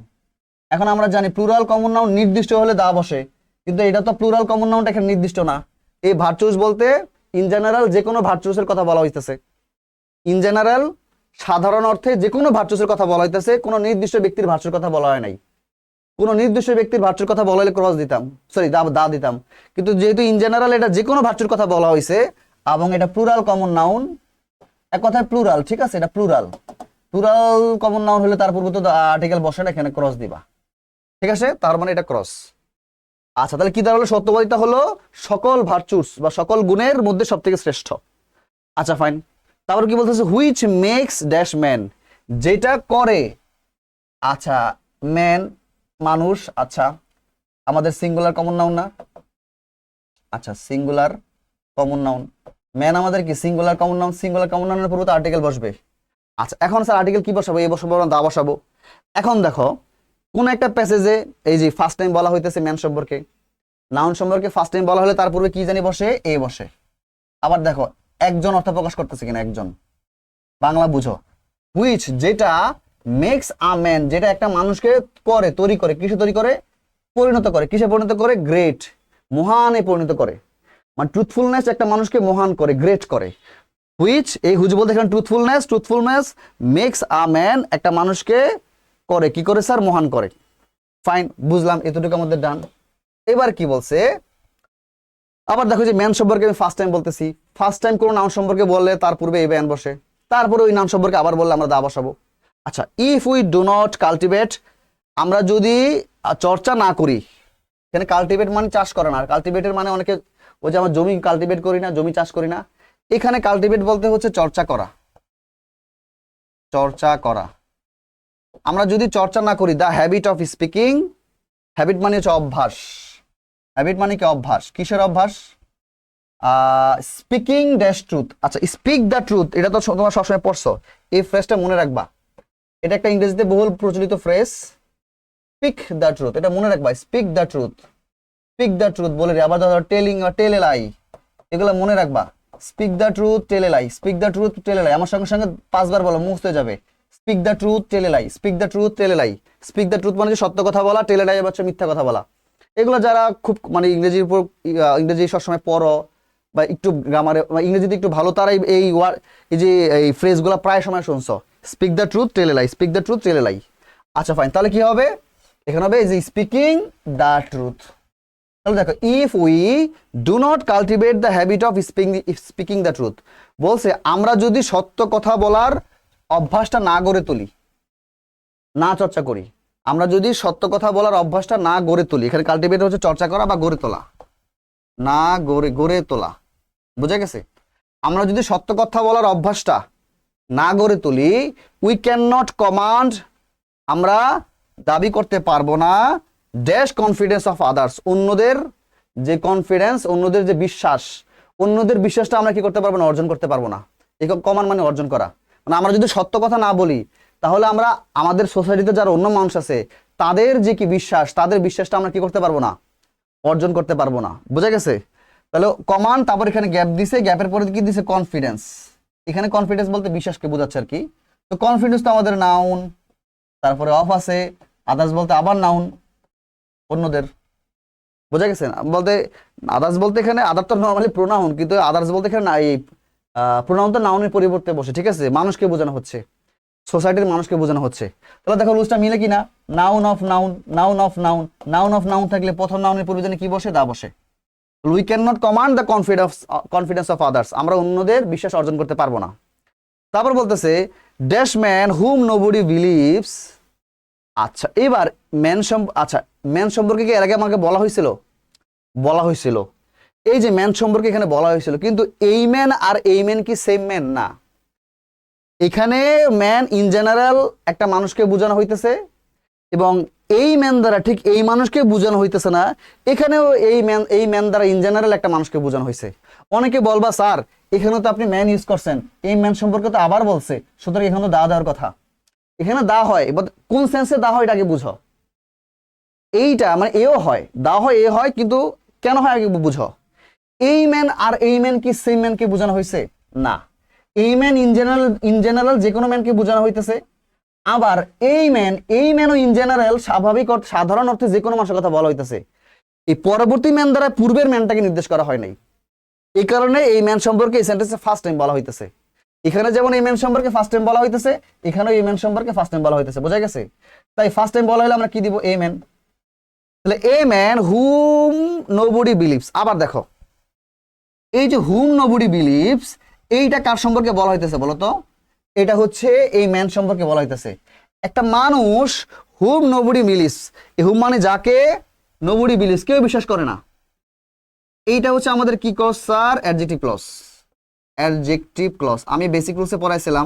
S1: এখন আমরা জানি প্লুরাল কমন নাউন নির্দিষ্ট হলে দা বসে, কিন্তু এটা তো প্লুরাল কমন নাউনটা এখানে নির্দিষ্ট না। এই ভার্চুস বলতে ইন জেনারেল যে কোনো ভার্চুসের কথা বলা হইতেছে। ইন জেনারেল সাধারণ অর্থে যে কোনো ভার্চুসের কথা বলা হইতেছে, কোনো নির্দিষ্ট ব্যক্তির ভার্চুর কথা বলা হয় নাই। কোনো নির্দিষ্ট ব্যক্তির ভার্চুর কথা বলা হলে ক্রস দিতাম, সরি দা দিতাম। কিন্তু যেহেতু ইন জেনারেল এটা যে কোনো ভার্চুর কথা বলা হয়েছে এবং এটা প্লুরাল কমন নাউন, এক কথায় প্লুরাল, ঠিক আছে? এটা প্লুরাল। প্লুরাল কমন নাউন হলে তার পূর্বে তো আর্টিকেল বসে না, এখানে ক্রস দিবা, ঠিক আছে? তার মানে এটা ক্রস। আচ্ছা, তাহলে কি দাঁড়ালো? সত্যবাদিতা হলো সকল ভার্চুস বা সকল গুণের মধ্যে সব থেকে শ্রেষ্ঠ। আচ্ছা ফাইন, তারপর কি বলতেছে? হুইচ মেক্স ড্যাশ ম্যান, যেটা করে। আচ্ছা, ম্যান মানুষ, আচ্ছা আমাদের সিঙ্গুলার কমন নাউন না? আচ্ছা সিঙ্গুলার কমন নাউন, ম্যান আমাদের কি singular common noun? Singular common নাউনের পূর্বে তো আর্টিকেল বসবে। আচ্ছা এখন স্যার আর্টিকেল কি বসাবো? এই বসাবো না দা বসাবো? এখন দেখো কোন একটা প্যাসেজে এই যে ফার্স্ট টাইম বলা হইতেছে ম্যান সম্পর্কে, নাউন সম্পর্কে ফার্স্ট টাইম বলা হলে তার পূর্বে কি জানি বসে? এ বসে। আবার দেখো একজন অর্থ প্রকাশ করতেছে কিনা, একজন, বাংলা বুঝো। হুইচ যেটা, মেক্স আ ম্যান যেটা একটা মানুষকে করে, তৈরি করে, কিসে তৈরি করে? পরিণত করে। কিসে পরিণত করে? গ্রেট, মহানে পরিণত করে। মানে ট্রুথফুলনেস একটা মানুষকে মহান করে, গ্রেট করে। হুইচ, এই হুইচ বলতে এখানে truthfulness, truthfulness makes a man একটা মানুষকে করে, কি করে স্যার? মহান করে। ফাইন, বুঝলাম, এতটুকু আমাদের ডান। এবার কি বলছে? আবার দেখো যে ম্যান সম্পর্কে আমি ফার্স্ট টাইম বলতেছি, ফার্স্ট টাইম কোনো নাউন সম্পর্কে বললে তার পূর্বে এই ম্যান বসে, তারপরে ওই নাউন সম্পর্কে আবার বললে আমরা দা বসাবো। আচ্ছা, if we do not cultivate, আমরা যদি চর্চা না করি, এখানে কাল্টিভেট মানে চাষ করা না, আর কাল্টিভেটের মানে অনেকে ওই যে আমার জমি কাল্টিভেট করি না, জমি চাষ করি না, এখানে কাল্টিভেট বলতে হচ্ছে চর্চা করা, চর্চা করা। আমরা যদি চর্চা না করি, the habit of speaking, habit মানে হচ্ছে অভ্যাস, হ্যাবিট মানে কি? অভ্যাস। কিসের অভ্যাস? Speaking dash truth. আচ্ছা, স্পিক দ্য ট্রুথ, এটা তো তোমার সবসময় পড়ছো, এই ফ্রেজটা মনে রাখবা। এটা একটা ইংরেজিতে বহুল প্রচলিত ফ্রেজ, স্পিক দ্য ট্রুথ, এটা মনে রাখবা। Speak the truth, speak the truth বলে রে। আবার ধরো টেলিং বা টেল এ লাই, এগুলো মনে রাখবা। Speak the truth, tell a lie, speak the truth, tell a lie. আমার সঙ্গে সঙ্গে 5 বার বলো, মুখস্থ হয়ে যাবে। Speak the truth, tell a lie, speak the truth, tell a lie. Speak the truth মানে সত্য কথা বলা, টেল এ লাই হচ্ছে মিথ্যা কথা বলা। এগুলো যারা খুব মানে ইংরেজির উপর ইংরেজি সবসময় পড়ো বা একটু গ্রামারে ইংরেজিতে একটু ভালো, তারা এই ওয়ার্ড, এই যে এই ফ্রেজগুলো প্রায় সময় শুনছো। Speak the truth, tell a lie, speak the truth, tell a lie. আচ্ছা ফাইন, তাহলে কি হবে? এখানে হবে এই যে স্পিকিং দ্য ট্রুথ। তাহলে দেখো, if we do not cultivate the habit of speaking the truth, বলছে আমরা যদি সত্য কথা বলার অভ্যাসটা না গড়ে তুলি, না চর্চা করি, আমরা যদি সত্য কথা বলার অভ্যাসটা না গড়ে তুলি, এখানে কাল্টিভেট হচ্ছে চর্চা করা বা গড়ে তোলা, না গড়ে তোলা, বুঝা গেছে? আমরা যদি সত্য কথা বলার অভ্যাসটা না গড়ে তুলি, উই ক্যান নট কমান্ড, আমরা দাবি করতে পারবো না, ড্যাশ কনফিডেন্স অফ আদার্স, অন্যদের যে কনফিডেন্স, অন্যদের যে বিশ্বাস, অন্যদের বিশ্বাসটা আমরা কি করতে পারবো না? অর্জন করতে পারবো না। এই কমান মানে অর্জন করা। মানে আমরা যদি সত্য কথা না বলি, তাহলে আমরা আমাদের সোসাইটিতে যারা অন্য মানুষ আছে তাদের যে কি বিশ্বাস, তাদের বিশ্বাসটা আমরা কি করতে পারবো না? অর্জন করতে পারবো না। বুঝা গেছে? তাহলে কমান, তারপর এখানে গ্যাপ দিছে, গ্যাপের পরে কি দিছে? কনফিডেন্স। এখানে কনফিডেন্স বলতে বিশ্বাসকে বোঝাচ্ছে আর কি। তো কনফিডেন্স তো আমাদের নাউন, তারপরে অফ আছে, আদার্স বলতে আবার নাউন, অন্যদের। বোঝা গেছে? বলতে আদার্স বলতে এখানে আদার তো নর্মালি প্রোনাউন, কিন্তু আদার্স বলতে এখানে এই প্রোনাউন তো নাউনের পরিবর্তে বসে, ঠিক আছে? মানুষকে বোঝানো হচ্ছে, সোসাইটির মানুষকে বোঝানো হচ্ছে। তাহলে দেখো রুলসটা মিলে কিনা? Noun of noun, noun of noun, noun of noun থাকলে প্রথম নাউনের পূর্বে কি বসে? দা বসে। We can not command the confidence of others, আমরা অন্যদের বিশ্বাস অর্জন করতে পারবো না। তারপর বলতেছে dash man whom nobody believes. আচ্ছা, এবার ম্যান সম্পর্কে কি এর আগে আমাকে বলা হয়েছিল? এই যে ম্যান সম্পর্কে এখানে বলা হয়েছিল, কিন্তু এই ম্যান আর এই ম্যান কি সেম ম্যান না? এখানে ম্যান ইন জেনারেল একটা মানুষকে বোঝানো হইতেছে, এবং এই ম্যান দ্বারা ঠিক এই মানুষকে বোঝানো হইতেছে না, এখানেও এই ম্যান দ্বারা ইন জেনারেল একটা মানুষকে বোঝানো হয়েছে। অনেকে বলবা স্যার এখানে তো আপনি ম্যান ইউজ করছেন, এই ম্যান সম্পর্কে তো আবার বলছে, সুতরাং এখানে দা দেওয়ার কথা। এখানে দা হয়, বাট কোন সেন্সে দা হয় এটা আগে বুঝো। এইটা মানে এও হয়, দা হয় এ হয়, কিন্তু কেন হয় আগে বুঝো। এই ম্যান আর এই ম্যান কি সেম ম্যানকে বোঝানো হয়েছে? না। এই ম্যান ইন জেনারেল যে কোনো ম্যানকে বোঝানো হইতেছে, আবার এই ম্যানও ইন জেনারেল স্বাভাবিক সাধারণ অর্থে যে কোনো মানুষের কথা বলা হইতেছে। এই পরবর্তী ম্যান দ্বারা পূর্বের ম্যানটাকে নির্দেশ করা হয় নাই, এই কারণে এই ম্যান সম্পর্কে এই সেন্টেন্সে ফার্স্ট টাইম বলা হইতেছে। এখানে যেমন এই ম্যান সম্পর্কে ফার্স্ট টাইম বলা হইতেছে, এখানেও এই ম্যান সম্পর্কে ফার্স্ট টাইম বলা হইতেছে, বোঝা গেছে? তাই ফার্স্ট টাইম বলা হলে আমরা কি দিব? A man. তাহলে a man whom nobody believes. আবার দেখো এই যে হুম নোবডি বিলিভস, এইটা কার সম্পর্কে বলা হইতেছে বলো তো? এটা হচ্ছে এই ম্যান সম্পর্কে বলা হইতেছে। একটা মানুষ হুম নোবডি বিলিভস, এই হুম মানে যাকে, নোবডি বিলিভস কেউ বিশ্বাস করে না। এইটা হচ্ছে আমাদের কি clause sir? Adjective clause. Adjective clause আমি বেসিক রুলসে পড়াইছিলাম,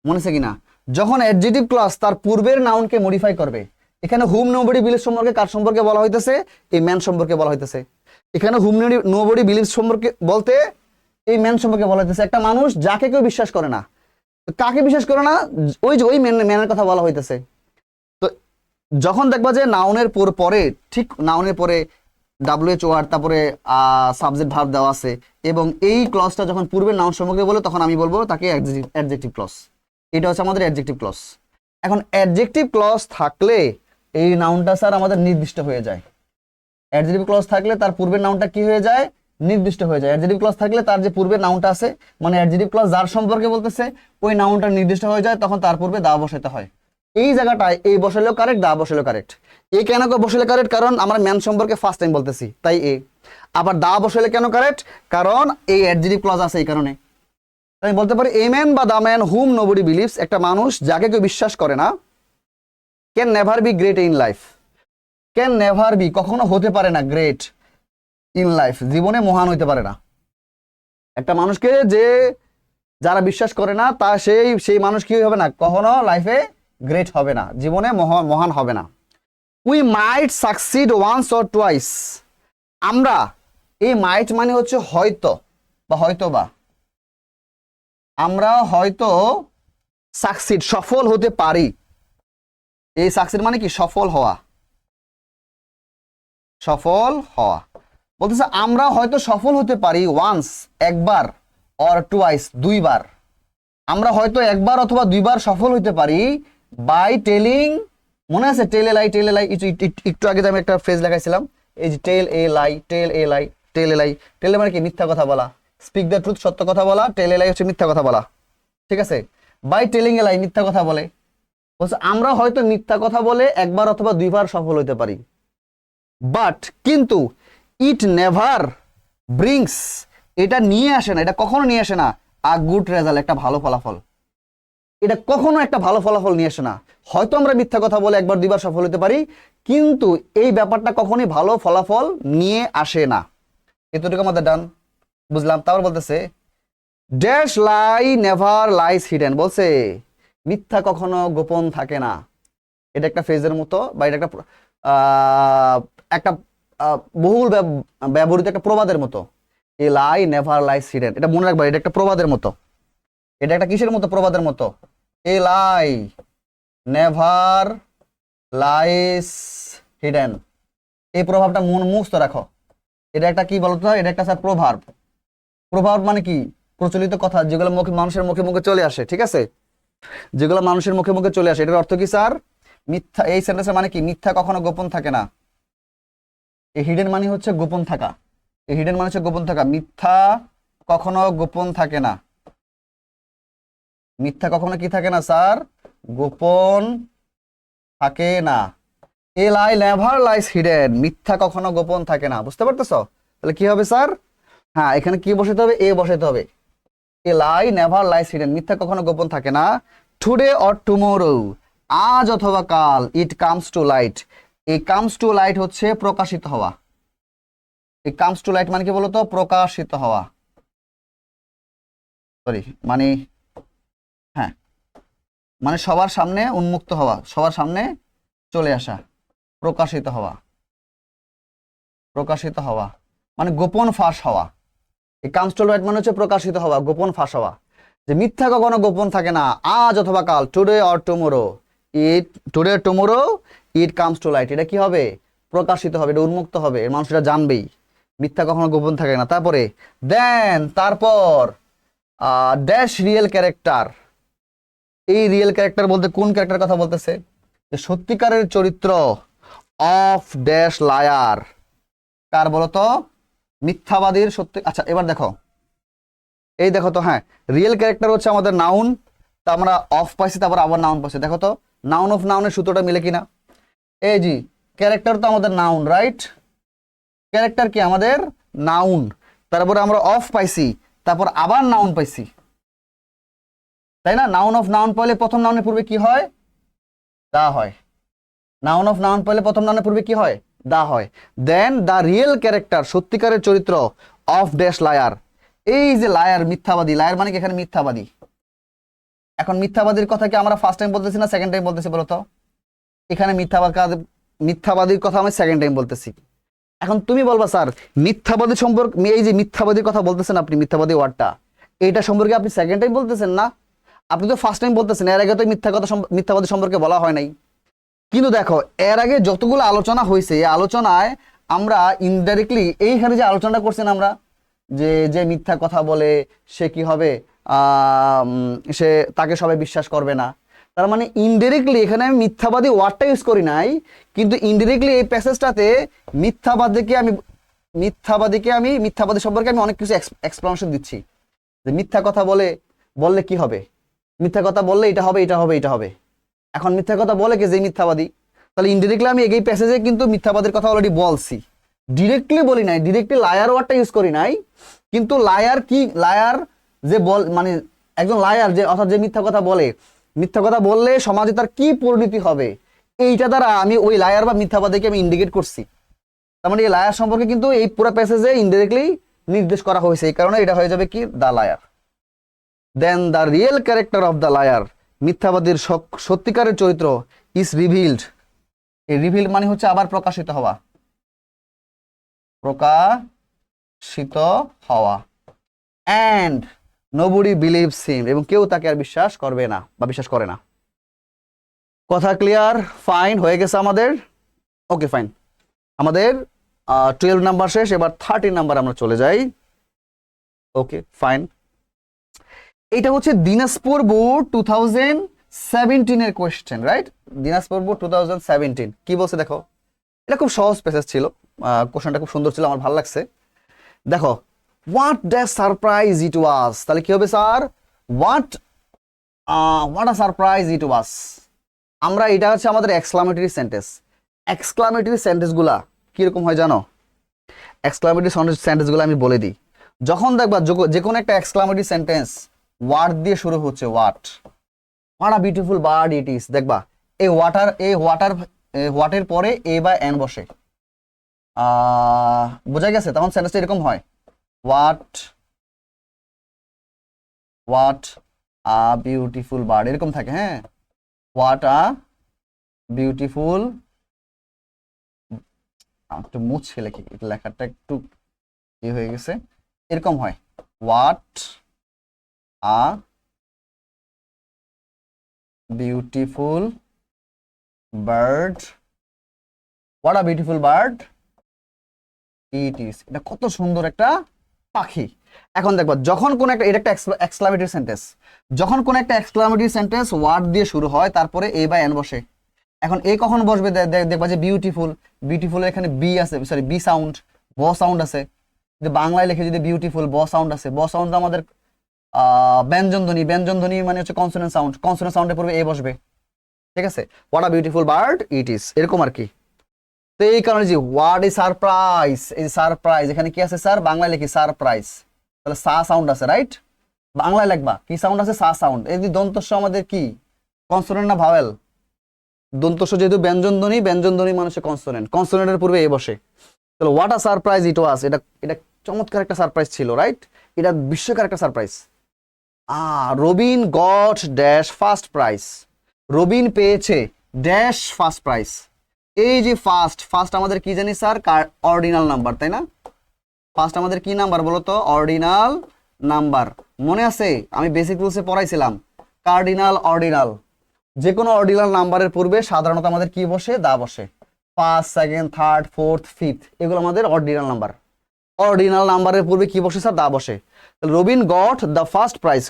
S1: মনে আছে কিনা? যখন অ্যাডজেক্টিভ ক্লজ তার পূর্বের নাউনকে মডিফাই করবে, এখানে হুম নোবডি বিলিভস সম্পর্কে কার সম্পর্কে বলা হইতেছে? এই ম্যান সম্পর্কে বলা হইতেছে। এখানে হুম নোবডি বিলিভস সম্পর্কে বলতে এই ম্যান সম্পর্কে বলা হইতেছে। একটা মানুষ যাকে কেউ বিশ্বাস করে না, কাকে বিশ্বাস করে না? ওই যে ওই ম্যানের কথা বলা হইতেছে। তো যখন দেখবা যে নাউনের পরে, ঠিক নাউনের পরে WH তারপরে সাবজেক্ট ভার্ব দেওয়া আছে, এবং এই ক্লজটা যখন পূর্বের নাউন সম্পর্কে বলে, তখন আমি বলবো তাকে অ্যাডজেক্টিভ ক্লজ। এটা হচ্ছে আমাদের অ্যাডজেক্টিভ ক্লজ। এখন অ্যাডজেক্টিভ ক্লজ থাকলে এই নাউনটা স্যার আমাদের নির্দিষ্ট হয়ে যায়। অ্যাডজেক্টিভ ক্লজ থাকলে তার পূর্বের নাউনটা কি হয়ে যায়? নির্দিষ্ট হয়ে যায়। অ্যাডজেক্টিভ ক্লজ থাকলে তার যে পূর্বের নাউনটা আছে, মানে অ্যাডজেক্টিভ ক্লজ যার সম্পর্কে বলতেছে ওই নাউনটা নির্দিষ্ট হয়ে যায়, তখন তার পূর্বে দা বসাতে হয়। এই জায়গাটায় এই বসালেও কারেক্ট, দা বসালেও কারেক্ট। এ কেন বসালে কারেক্ট? কারণ আমরা ম্যান সম্পর্কে ফার্স্ট টাইম বলতেছি, তাই এ। আবার দা বসালে কেন কারেক্ট? কারণ এই অ্যাডজেক্টিভ ক্লজ আছে এই কারণে। আমি বলতে পারি এ ম্যান বা the man whom nobody believes, একটা মানুষ যাকে কেউ বিশ্বাস করে না, can never be great in life. Can never be কখনো হতে পারে না, গ্রেট ইন লাইফ জীবনে মহান হইতে পারে না। একটা মানুষকে যারা বিশ্বাস করে না, তা সেই মানুষ কি হবে না, কখনো লাইফে গ্রেট হবে না, জীবনে মহান হবে না। We might succeed once or twice. আমরা, এই মাইট মানে হচ্ছে হয়তো বা হয়তো বা, আমরা হয়তো সাকসিড সফল হতে পারি। এই সাকসিড মানে কি? সফল হওয়া, সফল হওয়া। বলতেছে আমরা হয়তো সফল হতে পারি ওয়ান্স একবার, অর টুয়াইস দুইবার। আমরা হয়তো একবার অথবা দুইবার সফল হতে পারি বাই টেলিং, মনে আছে টেল এ লাই, টেল এ লাই, একটু আগে আমি একটা ফ্রেজ লেখাইছিলাম, এই যে টেল a lie, tell a lie, tell a লাই। টেল মানে কি? মিথ্যা কথা বলা। স্পিক দ্য ট্রুথ, সত্য কথা বলা। টেল এ লাই হচ্ছে মিথ্যা কথা বলা, ঠিক আছে? বাই টেলিং এ লাই, মিথ্যা কথা বলে। বলছে আমরা হয়তো মিথ্যা কথা বলে একবার অথবা দুইবার সফল হতে পারি, বাট কিন্তু ইট নেভার ব্রিংস, এটা নিয়ে আসে না, এটা কখনো নিয়ে আসে না আ গুড রেজাল্ট, একটা ভালো ফলাফল। এটা কখনো একটা ভালো ফলাফল নিয়ে আসে না। হয়তো আমরা মিথ্যা কথা বলে একবার দুইবার সফল হতে পারি, কিন্তু এই ব্যাপারটা কখনোই ভালো ফলাফল নিয়ে আসে না। এতটুকু আমাদের ডান বুঝলাম। তারপর বলতেছে dash lie never lies hidden, বলছে মিথ্যা কখনো গোপন থাকে না। এটা একটা ফ্রেজের মতো, বা এটা একটা বহুল ব্যবহৃত একটা প্রবাদের মতো। এ লাই নেভার লাইস হিডেন, এটা মনে রাখবা, এটা একটা প্রবাদের মতো। এটা একটা কিসের মতো? প্রবাদের মতো। এ লাই নেভার লাইস হিডেন, এই প্রভাবটা মুখস্থ রাখো। এটা একটা কি বলতো? এটা একটা স্যার প্রভাব। প্রভাব মানে কি? প্রচলিত কথা, যেগুলো মানুষের মুখে মুখে চলে আসে, ঠিক আছে? যেগুলো মানুষের মুখে মুখে চলে আসে। এটার অর্থ কি স্যার? মিথ্যা। এই সেন্টেন্সের মানে কি? মিথ্যা কখনো গোপন থাকে না। এই হিডেন মানে হচ্ছে গোপন থাকা। এই হিডেন মানে হচ্ছে গোপন থাকা। মিথ্যা কখনো গোপন থাকে না। মিথ্যা কখনো কি থাকে না স্যার? গোপন থাকে না। এ লাই নেভার লাইস হিডেন, মিথ্যা কখনো গোপন থাকে না। বুঝতে পারতেছো? তাহলে কি হবে স্যার? হ্যাঁ, এখানে কি বসাতে হবে? এ বসাতে হবে। এ লাই নেভার লাইস হিডেন, মিথ্যা কখনো গোপন থাকে না। টুডে অর টুমোরো, আজ অথবা কাল। ইট কামস টু লাইট, এই কামস টু লাইট হচ্ছে প্রকাশিত হওয়া। এই কামস টু লাইট মানে কি বলতো? প্রকাশিত হওয়া। সরি, মানে হ্যাঁ, মানে সবার সামনে উন্মুক্ত হওয়া, সবার সামনে চলে আসা, প্রকাশিত হওয়া, প্রকাশিত হওয়া মানে গোপন ফাঁস হওয়া। এই কামস টু লাইট মানে হচ্ছে প্রকাশিত হওয়া, গোপন ফাঁস হওয়া। যে মিথ্যা কখনো গোপন থাকে না, আজ অথবা কাল, today or tomorrow, it today tomorrow it comes to light, এটা কি হবে? প্রকাশিত হবে, এটা উন্মুক্ত হবে, এর মানুষ এটা জানবেই। মিথ্যা কখনো গোপন থাকে না। তারপরে দেন, তারপর ড্যাশ রিয়েল ক্যারেক্টার। এই রিয়েল ক্যারেক্টার বলতে কোন ক্যারেক্টার কথা বলতেছে? যে সত্যিকারের চরিত্র অফ ড্যাশ লায়ার, কার বলতো? মিথ্যাবাদীর সত্যি। আচ্ছা এবার দেখো, এই দেখো তো, হ্যাঁ রিয়েল ক্যারেক্টার হচ্ছে আমাদের নাউন, তা আমরা অফ পাইছি, তারপর আবার নাউন পাইছি। দেখো তো নাউন অফ নাউনের সূত্রটা মিলে কিনা। এই জি, ক্যারেক্টার তো আমাদের নাউন, রাইট? ক্যারেক্টার কি আমাদের নাউন, তারপরে আমরা অফ পাইছি, তারপর আবার নাউন পাইছি, তাই না? নাউন অফ নাউন পাইলে প্রথম নাউনের পূর্বে কি হয়? দা হয়। নাউন অফ নাউন পাইলে প্রথম নাউনের পূর্বে কি হয়? দা হয়। দেন দা রিয়েল ক্যারেক্টার, সত্যিকারের চরিত্র অফ ড্যাশ লায়ার। এই যে লায়ার, মিথ্যাবাদী, লায়ার মানে কি এখানে মিথ্যাবাদী। এখন মিথ্যাবাদীর কথা কি আমরা ফার্স্ট টাইম বলতেছি না সেকেন্ড টাইম বলতেছি বলতো? এখানে মিথ্যাবাদীর কথা আমি সেকেন্ড টাইম বলতেছি। এখন তুমি বলবা স্যার মিথ্যাবাদী সম্পর্কে, এই যে মিথ্যাবাদীর কথা বলতেছেন আপনি, মিথ্যাবাদী ওয়ার্ডটা, এইটা সম্পর্কে আপনি সেকেন্ড টাইম বলতেছেন না? আপনি তো ফার্স্ট টাইম বলতেছেন, এর আগে তো মিথ্যাবাদী সম্পর্কে বলা হয় নাই। কিন্তু দেখো এর আগে যতগুলো আলোচনা হয়েছে, এই আলোচনায় আমরা ইনডাইরেক্টলি এইখানে যে আলোচনাটা করছেন আমরা, যে যে মিথ্যা কথা বলে সে কি হবে, সে তাকে সবাই বিশ্বাস করবে না, তার মানে ইনডাইরেক্টলি এখানে আমি মিথ্যাবাদী ওয়ার্ডটা ইউজ করি নাই, কিন্তু ইনডাইরেক্টলি এই প্যাসেজটাতে মিথ্যাবাদী সম্পর্কে আমি অনেক কিছু এক্সপ্লেনেশন দিচ্ছি। যে মিথ্যা কথা বললে কি হবে, মিথ্যা কথা বললে এটা হবে, এটা হবে, এটা হবে। এখন মিথ্যা কথা বলে কে? যে মিথ্যাবাদী। তাহলে ইনডিরেক্টলি আমি এই প্যাসেজে কিন্তু মিথ্যাবাদীর কথা অলরেডি বলছি, ডিরেক্টলি বলি নাই, ডিরেক্টলি লায়ার ওয়ার্ডটা ইউজ করি নাই। কিন্তু লায়ার কি, লায়ার যে মানে একজন লায়ার, যে অর্থাৎ যে মিথ্যা কথা বলে, মিথ্যা কথা বললে সমাজে তার কি পরিণতি হবে, এইটা দ্বারা আমি ওই লায়ার বা মিথ্যাবাদীকে আমি ইন্ডিকেট করছি। তার মানে এই লায়ার সম্পর্কে কিন্তু এই পুরো প্যাসেজে ইনডিরেক্টলি নির্দেশ করা হয়েছে, এই কারণে এটা হয়ে যাবে কি, the liar. Then the real character of the liar, মিথ্যাবাদীর সত্যিকারের চরিত্র ইজ রিভিলড। এই রিভিল মানে হচ্ছে আবার প্রকাশিত হওয়া, প্রকাশিত হওয়া। অ্যান্ড নোবডি বিলিভস হিম, এবং কেউ তাকে আর বিশ্বাস করবে না বা বিশ্বাস করে না। কথা ক্লিয়ার? ফাইন, হয়ে গেছে আমাদের। ওকে ফাইন, আমাদের 12 নাম্বার শেষ, এবার 13 নাম্বার আমরা চলে যাই। ওকে ফাইন, এটা হচ্ছে দিনাজপুর বোর্ড 2017 এর কোয়েশ্চেন, রাইট? দিনাজপুর বোর্ড 2017 কি বলছে দেখো, এটা খুব সহজ প্যাসেজ ছিল, কোশ্চেনটা খুব সুন্দর ছিল, আমার ভালো লাগছে। দেখো, হোয়াট দ্য সারপ্রাইজ ইট ওয়াজ, তাহলে কি হবে স্যার? হোয়াট আ সারপ্রাইজ ইট ওয়াজ। আমরা এটা হচ্ছে আমাদের এক্সক্লামেটরি সেন্টেন্স। এক্সক্লামেটরি সেন্টেন্সগুলা কিরকম হয় জানো? এক্সক্লামেটরি সেন্টেন্সগুলো আমি বলে দিই। যখন দেখবা যে কোনো একটা এক্সক্লামেটরি সেন্টেন্স ওয়ার্ড দিয়ে শুরু হচ্ছে, what a beautiful bird it is, দেখবা এই হোয়াটের পরে এ বা এন বসে, বোঝা গেছে? তখন সেন্টেন্সটা এরকম হয়, হোয়াট আ বিউটিফুল বার্ড, এরকম থাকে। হ্যাঁ, হোয়াট আ বিউটিফুল, একটু মুছে লেখি, লেখাটা একটু হয়ে গেছে, এরকম হয়, what a beautiful bird, what a beautiful bird it is, এটা কত সুন্দর একটা পাখি। এখন দেখবা যখন কোন একটা, এটা একটা এক্সক্লামেটরি সেন্টেন্স, যখন কোন একটা এক্সক্লামেটরি সেন্টেন্স ওয়ার্ড দিয়ে শুরু হয়, তারপরে এ বা এন বসে। এখন এ কখন বসবে? দেখবা যে বিউটিফুল, বিউটিফুল এখানে বি আছে, সরি বি সাউন্ড, ব সাউন্ড আছে। যদি বাংলায় লিখে যদি বিউটিফুল, ব সাউন্ড আছে, ব সাউন্ড আমাদের ব্যঞ্জন ধ্বনি, ব্যঞ্জন ধ্বনি মানে হচ্ছে কনসোনেন্ট সাউন্ড, কনসোনেন্ট সাউন্ডের পূর্বে এ বসবে, ঠিক আছে? What a beautiful bird it is, এরকম আর কি। তো এই কারণে যে হোয়াট ইজ সারপ্রাইজ, এই সারপ্রাইজ এখানে কি আছে স্যার? বাংলায় লিখি সারপ্রাইজ, তাহলে সা সাউন্ড আছে, রাইট? বাংলায় লিখবা কি সাউন্ড আছে? সা সাউন্ড। এই দন্তস্ব আমাদের কি কনসোনেন্ট না ভাওয়েল? দন্তস্ব যেহেতু ব্যঞ্জন ধ্বনি, ব্যঞ্জন ধ্বনি মানে হচ্ছে কনসোনেন্ট, কনসোনেন্টের পূর্বে এ বসে। তাহলে হোয়াট আ সারপ্রাইজ ইট ওয়াজ, এটা চমৎকার একটা সারপ্রাইজ ছিল, রাইট? এটা বিস্ময়কর একটা surprise. Robin got dash first prize, Robin পেয়েছে ড্যাশ ফার্স্ট প্রাইস। এই যে ফার্স্ট আমাদের কি জানি স্যার, অর্ডিনাল নাম্বার, তাই না? ফার্স্ট আমাদের কি নাম্বার বলো তো? Ordinal number. মনে আছে আমি বেসিক রুলসে পড়াইছিলাম কার্ডিনাল অর্ডিনাল। যে কোনো অর্ডিনাল নাম্বারের পূর্বে সাধারণত আমাদের কি বসে? দা বসে। First, second, third, fourth, fifth, এগুলো আমাদের অর্ডিনাল নাম্বার। অর্ডিনাল নাম্বারের পূর্বে কি বসে স্যার? দা বসে। Robin got the first prize,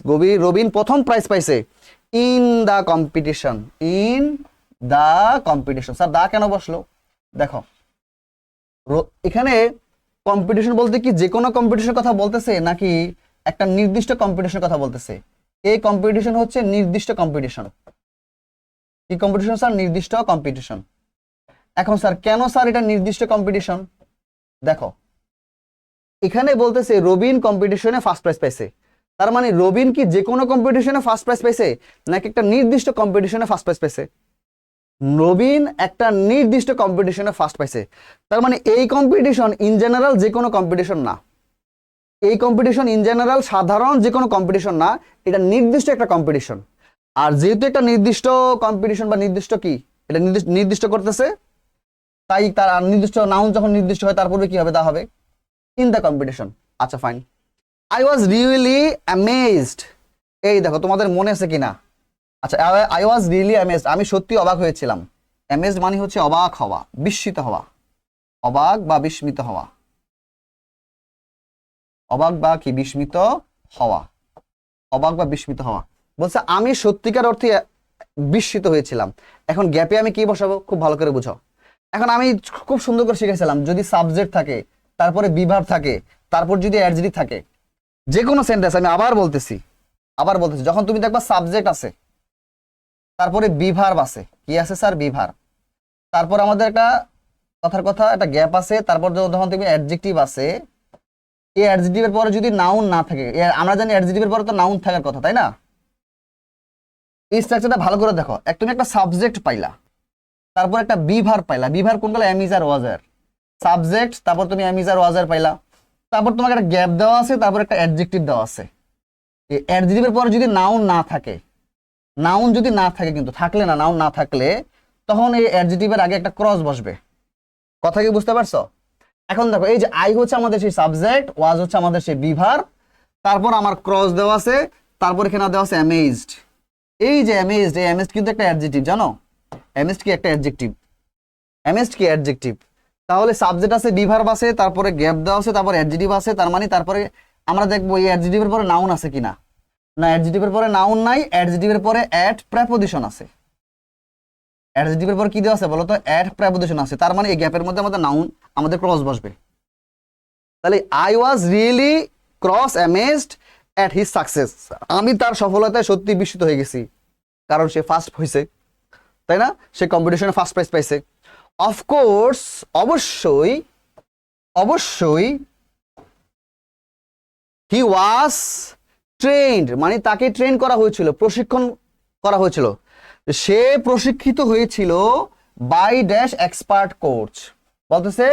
S1: Robin প্রথম প্রাইজ পাইছে in the competition. In the competition. Sir the কেন বসলো? দেখো এখানে কম্পিটিশন বলতে কি যে কোনো কম্পিটিশনের কথা বলতেছে নাকি একটা নির্দিষ্ট কম্পিটিশনের কথা বলতেছে? এই কম্পিটিশন হচ্ছে নির্দিষ্ট কম্পিটিশন। কি কম্পিটিশন স্যার? নির্দিষ্ট কম্পিটিশন। এখন স্যার কেন স্যার এটা নির্দিষ্ট কম্পিটিশন? দেখো এখানে বলতেছে রবিন কম্পিটিশনে ফার্স্ট প্রাইজ পাইছে, তার মানে রবিন কি যে কোনো কম্পিটিশনে ফার্স্ট প্রাইজ পাইছে নাকি একটা নির্দিষ্ট কম্পিটিশনে ফার্স্ট প্রাইজ পাইছে? রবিন একটা নির্দিষ্ট কম্পিটিশনে ফার্স্ট পাইছে, তার মানে এই কম্পিটিশন ইন জেনারেল যে কোনো কম্পিটিশন না। এই কম্পিটিশন ইন জেনারেল সাধারণ যে কোনো কম্পিটিশন না, এটা নির্দিষ্ট একটা কম্পিটিশন। আর যেহেতু একটা নির্দিষ্ট কম্পিটিশন বা নির্দিষ্ট কি এটা নির্দিষ্ট করতেছে, তাই তার নির্দিষ্ট নাউন যখন নির্দিষ্ট হয় তারপরে কি হবে? দা হবে। In the competition. আচ্ছা fine. I was really amazed. এই দেখো তোমাদের মনে আছে কিনা? আচ্ছা, আই ওয়াজ রিয়েলি অ্যামেজড, আমি সত্যি অবাক হয়েছিলাম। অ্যামেজড মানে হচ্ছে অবাক হওয়া, বিস্মিত হওয়া। অবাক বা বিস্মিত হওয়া। অবাক বা কি? বিস্মিত হওয়া। অবাক বা বিস্মিত হওয়া। বলছে আমি সত্যিকার অর্থে বিস্মিত হয়েছিলাম। এখন গ্যাপে আমি কি বসাবো? খুব ভালো করে বুঝো। এখন আমি খুব সুন্দর করে শিখেছিলাম যদি সাবজেক্ট থাকে, তারপরে বিভার থাকে, তারপর যদি অ্যাডজেক্টিভ থাকে, যে কোনো সেন্টেন্স, আমি আবার বলতেছি যখন তুমি দেখবা সাবজেক্ট আছে, তারপরে বিভার আছে, কি আছে স্যার? বিভার। তারপর আমাদের একটা কথার কথা একটা গ্যাপ আছে, তারপর যখন তুমি অ্যাডজেক্টিভ আছে, এই অ্যাডজেক্টিভের পরে যদি নাউন না থাকে, আমরা জানি অ্যাডজেক্টিভের পরে তো নাউন থাকার কথা, তাই না? এই স্ট্রাকচারটা ভালো করে দেখো। তুমি একটা সাবজেক্ট পাইলা, তারপর একটা বিভার পাইলা। বিভার কোনগুলো? Am is are was are. Subject, তারপর তুমি এম ইজ আর ওয়াজ আর পাইলা, তারপর তোমাকে একটা গ্যাপ দেওয়া আছে, তারপর একটা অ্যাডজেক্টিভ দেওয়া আছে। এই অ্যাডজেক্টিভের পরে যদি নাউন না থাকে, নাউন যদি না থাকে, কিন্তু থাকলে না, নাউন না থাকলে তখন এই অ্যাডজেক্টিভের আগে একটা ক্রস বসবে। কথা কি বুঝতে পারছো? এখন দেখো এই যে আই হচ্ছে আমাদের সেই সাবজেক্ট, ওয়াজ হচ্ছে আমাদের সেই বিভার, তারপর আমার ক্রস দেওয়া আছে, তারপর এখানে দেওয়া আছে অ্যামেজড। এই যে অ্যামেজড, এই অ্যামেজড কিন্তু একটা অ্যাডজেক্টিভ, জানো? অ্যামেজড কি একটা অ্যাডজেক্টিভ? অ্যামেজড কি অ্যাডজেক্টিভ? তাহলে সাবজেক্ট আছে, বিভার আছে, তারপরে গ্যাপ দেওয়া আছে, তারপর অ্যাডজেক্টিভ আছে, তার মানে তারপরে আমরা দেখবো এই অ্যাডজেক্টিভের পরে নাউন আছে কিনা। না, অ্যাডজেক্টিভের পরে নাউন নাই, অ্যাডজেক্টিভের পরে অ্যাড প্রেপোজিশন আছে। অ্যাডজেক্টিভের পরে কি দেওয়া আছে বলো তো? অ্যাড প্রেপোজিশন আছে, তার মানে এই গ্যাপের মধ্যে আমাদের নাউন, আমাদের ক্রস বসবে। তাহলে I was really cross amazed at his success, আমি তার সফলতায় সত্যি বিস্মিত হয়ে গেছি, কারণ সে ফার্স্ট হয়েছে, তাই না? সে কম্পিটিশনে ফার্স্ট প্রাইজ পাইছে। অফকোর্স, অবশ্যই, অবশ্যই, হি ওয়াজ ট্রেন্ড, মানে তাকে ট্রেন করা হয়েছিল, প্রশিক্ষণ করা হয়েছিল, সে প্রশিক্ষিত হয়েছিল বাই ড্যাশ এক্সপার্ট কোচ। বলতেছে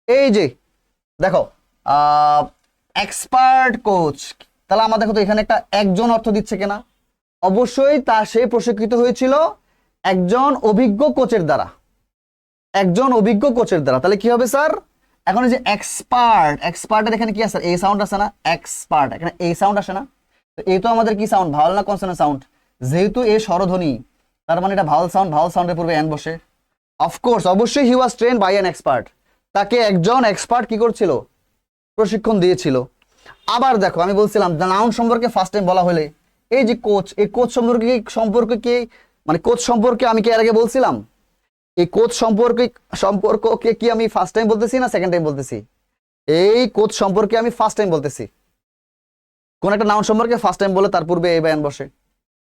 S1: এই যে দেখো এক্সপার্ট কোচ, তাহলে আমার দেখো তো এখানে একটা একজন অর্থ দিচ্ছে কিনা? অবশ্যই সে প্রশিক্ষিত হয়েছিল একজন অভিজ্ঞ কোচের দ্বারা, একজন অভিজ্ঞ কোচের দ্বারা। তাহলে কি হবে স্যার? এখন এই যে এক্সপার্ট, এক্সপার্টের এখানে কি আছে? এই সাউন্ড আছে না? এক্সপার্ট, এখানে এই সাউন্ড আসে না? তো এই তো আমাদের কি সাউন্ড? ভাওয়াল না কনসোনেন্ট সাউন্ড? যেহেতু এ স্বরধ্বনি, তার মানে এটা ভাওয়াল সাউন্ড, ভাওয়াল সাউন্ডের পূর্বে এন বসে। অফকোর্স, অবশ্যই হি ওয়াজ ট্রেন্ড বাই অ্যান এক্সপার্ট, তাকে একজন এক্সপার্ট কি করছিল? প্রশিক্ষণ দিয়েছিল। আবার দেখো আমি বলছিলাম নাউন সম্পর্কে ফার্স্ট টাইম বলা হলে এই যে কোচ, এই কোচ সম্পর্কে কি মানে কোচ সম্পর্কে আমি কি এর আগে বলছিলাম? এই কোচ সম্পর্ককে কি আমি ফার্স্ট টাইম বলতেছি না সেকেন্ড টাইম বলতেছি? এই কোচ সম্পর্কে আমি ফার্স্ট টাইম বলতেছি। কোন একটা নাউন সম্পর্কে ফার্স্ট টাইম বলে তার পূর্বে এই বায়ান বসে।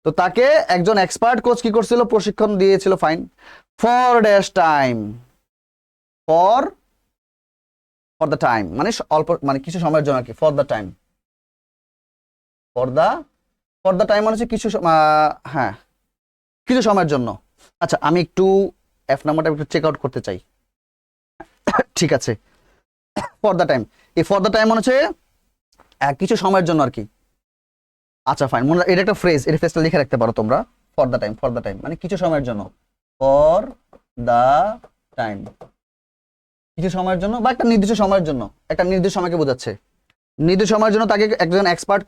S1: তো তাকে একজন এক্সপার্ট কোচ কি করছিল? প্রশিক্ষণ দিয়েছিল। Fine. For dash time, for the time মানে অল্প, মানে কিছু সময়ের জন্য আর কি। For the time, for the time মানে হচ্ছে কিছু, হ্যাঁ কিছু সময়ের জন্য। আচ্ছা আমি একটু এফ নাম্বারটা একটু চেক আউট করতে চাই। ঠিক আছে, ফর দ্য টাইম, এই ফর দ্য টাইম মানে হচ্ছে কিছু সময়ের জন্য আর কি। আচ্ছা ফাইন, এটা একটা ফ্রেজ, এই ফ্রেজটা লিখে রাখতে পারো তোমরা। For the time, for the time মানে কিছু সময়ের জন্য। ফর দা টাইম, কিছু সময়ের জন্য বা একটা নির্দিষ্ট সময়ের জন্য, একটা নির্দিষ্ট সময়কে বোঝাচ্ছে। নির্দিষ্ট সময়ের জন্য তাকে একজন এক্সপার্ট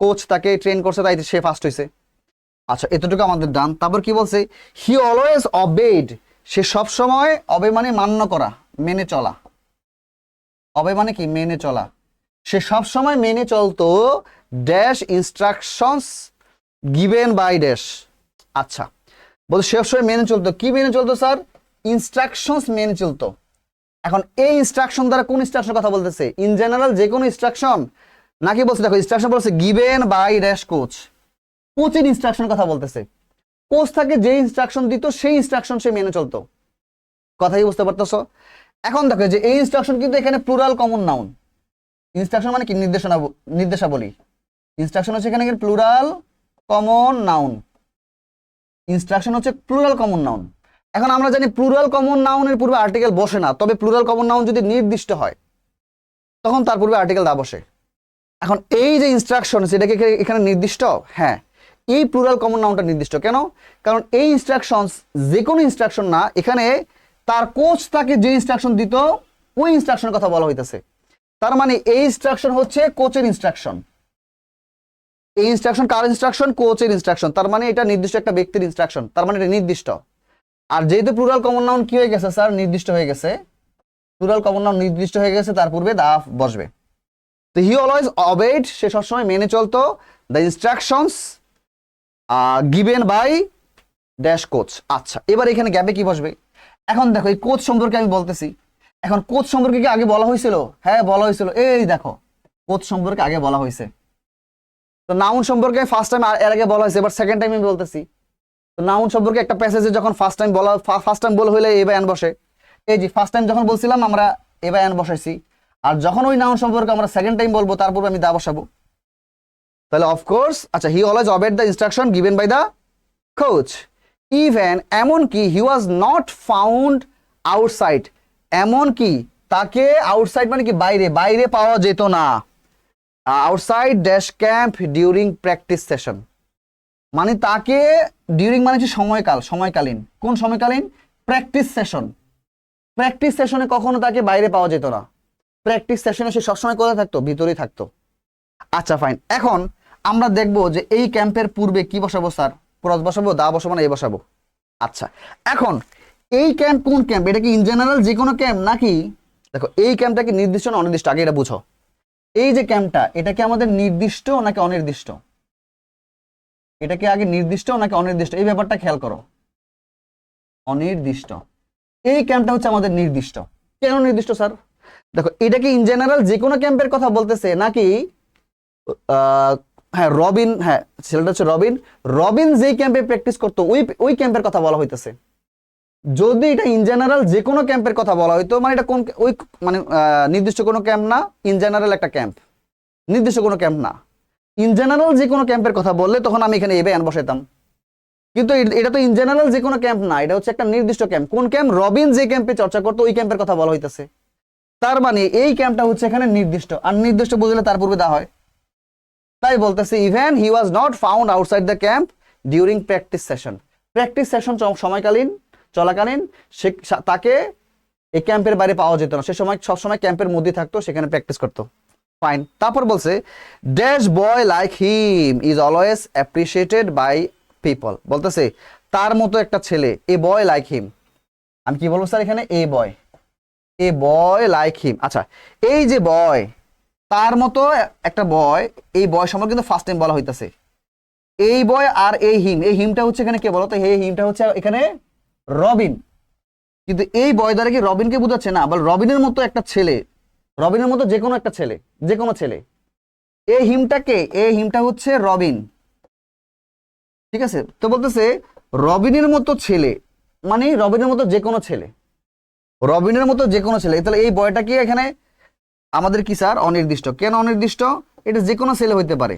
S1: কোচ তাকে ট্রেন করছে, তাই সে ফার্স্ট হয়েছে। আচ্ছা, এতটুকু আমাদের ডান। তারপর কি বলছে, হি অলওয়েজ অবেড, সে সব সময়, অবে মানে মান্য করা, মেনে চলা, অবে মানে কি মেনে চলা, সে সব সময় মেনে চলতো dash instructions given by dash. আচ্ছা, বলতো সে সবসময় মেনে চলতো, কি মেনে চলতো স্যার, ইনস্ট্রাকশনস মেনে চলতো। এখন এই ইনস্ট্রাকশন দ্বারা কোন ইনস্ট্রাকশন কথা বলতেছে, ইন জেনারেল যে কোনো ইনস্ট্রাকশন, নাকি বলছে দেখো ইনস্ট্রাকশন বলছে গিভেন বাই ড্যাশ কোচ, কোচের ইনস্ট্রাকশন কথা বলতেছে। কোচ তাকে যে ইনস্ট্রাকশন দিত সেই ইনস্ট্রাকশন সে মেনে চলতো। কথাই বুঝতে পারতেছো? এখন দেখো যে এই ইনস্ট্রাকশন কিন্তু এখানে প্লুরাল কমন নাউন। ইনস্ট্রাকশন মানে কি নির্দেশাবলী। ইনস্ট্রাকশন হচ্ছে এখানে প্লুরাল কমন নাউন, ইনস্ট্রাকশন হচ্ছে প্লুরাল কমন নাউন। এখন আমরা জানি প্লুরাল কমন নাউনের পূর্বে আর্টিকেল বসে না, তবে প্লুরাল কমন নাউন যদি নির্দিষ্ট হয় তখন তার পূর্বে আর্টিকেল দা বসে। এখন এই যে ইনস্ট্রাকশন সেটাকে এখানে নির্দিষ্ট, হ্যাঁ এই প্লুরাল কমন নাউনটা নির্দিষ্ট। কেন? কারণ এই ইনস্ট্রাকশন যে কোনো ইনস্ট্রাকশন না, এখানে তার কোচ তাকে যে ইনস্ট্রাকশন দিত ওই ইনস্ট্রাকশনের কথা বলা হইতেছে। তার মানে এই ইনস্ট্রাকশন হচ্ছে কোচের ইনস্ট্রাকশন। এই ইনস্ট্রাকশন কার ইনস্ট্রাকশন? কোচের ইনস্ট্রাকশন। তার মানে এটা নির্দিষ্ট একটা ব্যক্তির ইনস্ট্রাকশন, তার মানে এটা নির্দিষ্ট। আর যেহেতু প্লুরাল কমন নাউন কি হয়ে গেছে স্যার, নির্দিষ্ট হয়ে গেছে, প্লুরাল কমন নাউন নির্দিষ্ট হয়ে গেছে, তার পূর্বে দা বসবে। তো হি অলওয়েজ অবেড, সে সবসময় মেনে চলতো the instructions given by dash coach. আচ্ছা, এবার এখানে গ্যাপে কি বসবে? এখন দেখো এই কোচ সম্পর্কে আমি বলতেছি, এখন কোচ সম্পর্কে কি আগে বলা হয়েছিল? হ্যাঁ বলা হয়েছিল, এই দেখো কোচ সম্পর্কে আগে বলা হয়েছে। তো নাউন সম্পর্কে ফার্স্ট টাইম এর আগে বলা হয়েছে, এবার সেকেন্ড টাইম আমি বলতেছি। তো নাউন সম্পর্কে একটা প্যাসেজে যখন ফার্স্ট টাইম বলা হইলে এ বাই অ্যান বসে। এই যে ফার্স্ট টাইম যখন বলছিলাম আমরা এ বাই অ্যান বসাইছি, আর যখন ওই নাউন সম্পর্কে আমরা সেকেন্ড টাইম বলবো তারপর আমি দা বসাবো। তাহলে অফকোর্স, আচ্ছা he always obeyed the instruction given by the coach, even এমনকি he was not found outside, এমনকি তাকে আউটসাইড মানে কি বাইরে, বাইরে পাওয়া যেত না, outside dash camp during practice session, মানে তাকে ডিউরিং মানে হচ্ছে সময়কাল, সময়কালীন, কোন সময়কালীন? Practice session. প্র্যাকটিস সেশনে কখনো তাকে বাইরে পাওয়া যেত না, প্র্যাকটিস সেশনে সে সবসময় কোথায় থাকতো? ভিতরেই থাকতো। আচ্ছা ফাইন, এখন আমরা দেখব যে এই ক্যাম্পের পূর্বে কি বসাবো স্যার, ক্রস বসাবো, দা বসাবো না এ বসাবো? আচ্ছা, এখন এই ক্যাম্প কোন ক্যাম্প? এটা কি ইন জেনারেল যে কোনো ক্যাম্প নাকি? দেখো এই ক্যাম্পটা কি নির্দিষ্ট না অনির্দিষ্ট, আগে এটা বুঝো। এই যে ক্যাম্পটা, এটা কি আমাদের নির্দিষ্ট নাকি অনির্দিষ্ট? এটা কি আগে নির্দিষ্ট নাকি অনির্দিষ্ট? এই ব্যাপারটা খেয়াল করো, অনির্দিষ্ট। এই ক্যাম্পটা হচ্ছে আমাদের নির্দিষ্ট। কেন নির্দিষ্ট স্যার? দেখো এটা কি ইন জেনারেল যে কোনো ক্যাম্পের কথা বলতেছে নাকি হ্যাঁ রবিন, হ্যাঁ ছেলেটা হচ্ছে রবিন, রবিন যেই ক্যাম্পে প্র্যাকটিস করতো ওই ক্যাম্পের কথা বলা হইতেছে। যদি এটা ইন জেনারেল যে কোনো ক্যাম্পের কথা বলা হইতো, মানে এটা কোন ওই মানে নির্দিষ্ট কোনো ক্যাম্প না, ইন জেনারেল একটা ক্যাম্প, নির্দিষ্ট কোনো ক্যাম্প না। ইন জেনারেল যে কোনো ক্যাম্পের কথা বললে তখন আমি এখানে এ বাই অ্যান বসাইতাম, কিন্তু এটা তো ইন জেনারেল যে কোনো ক্যাম্প না, এটা হচ্ছে একটা নির্দিষ্ট ক্যাম্প। কোন ক্যাম্প? রবিন যে ক্যাম্পে চর্চা করতো ওই ক্যাম্পের কথা বলা হইতেছে। তার মানে এই ক্যাম্পটা হচ্ছে এখানে নির্দিষ্ট, আর নির্দিষ্ট বুঝলে তার পূর্বে দা হয়। তাই বলতেছে even he was not found outside the camp during practice session, practice session সময়কালীন চলাকালীন তাকে এই ক্যাম্পের বাইরে পাওয়া যেত না, সে সময় সবসময় ক্যাম্পের মধ্যে থাকতো, সেখানে প্র্যাকটিস করতো। ফাইন, তারপর বলছে dash boy like him is always appreciated by people, বলতেছে তার মতো একটা ছেলে, এ বয় লাইক হিম। আমি কি বলবো স্যার এখানে? এ বয় লাইক হিম। আচ্ছা, এই যে বয়, তার মতো একটা বয়, এই বয় সম্পর্কে কিন্তু ফার্স্ট টাইম বলা হইতাছে। এই বয় আর এই হিম, এই হিমটা হচ্ছে এখানে কে বলতো? এই হিমটা হচ্ছে এখানে রবিন। কিন্তু এই বয় দ্বারা কি রবিনকে বোঝাচ্ছে? না, বল রবিনের মতো একটা ছেলে, রবিনের মতো যে কোনো একটা ছেলে, যে কোনো ছেলে। এই হিমটাকে, এই হিমটা হচ্ছে রবিন, ঠিক আছে? তো বলতেছে রবিনের মতো ছেলে, মানে রবিনের মতো যে কোনো ছেলে, রবিনের মতো যে কোনো ছেলে। তাহলে এই বয়টা কি এখানে আমাদের কি স্যার? অনির্দিষ্ট। কেন অনির্দিষ্ট? এটা যে কোনো ছেলে হইতে পারে,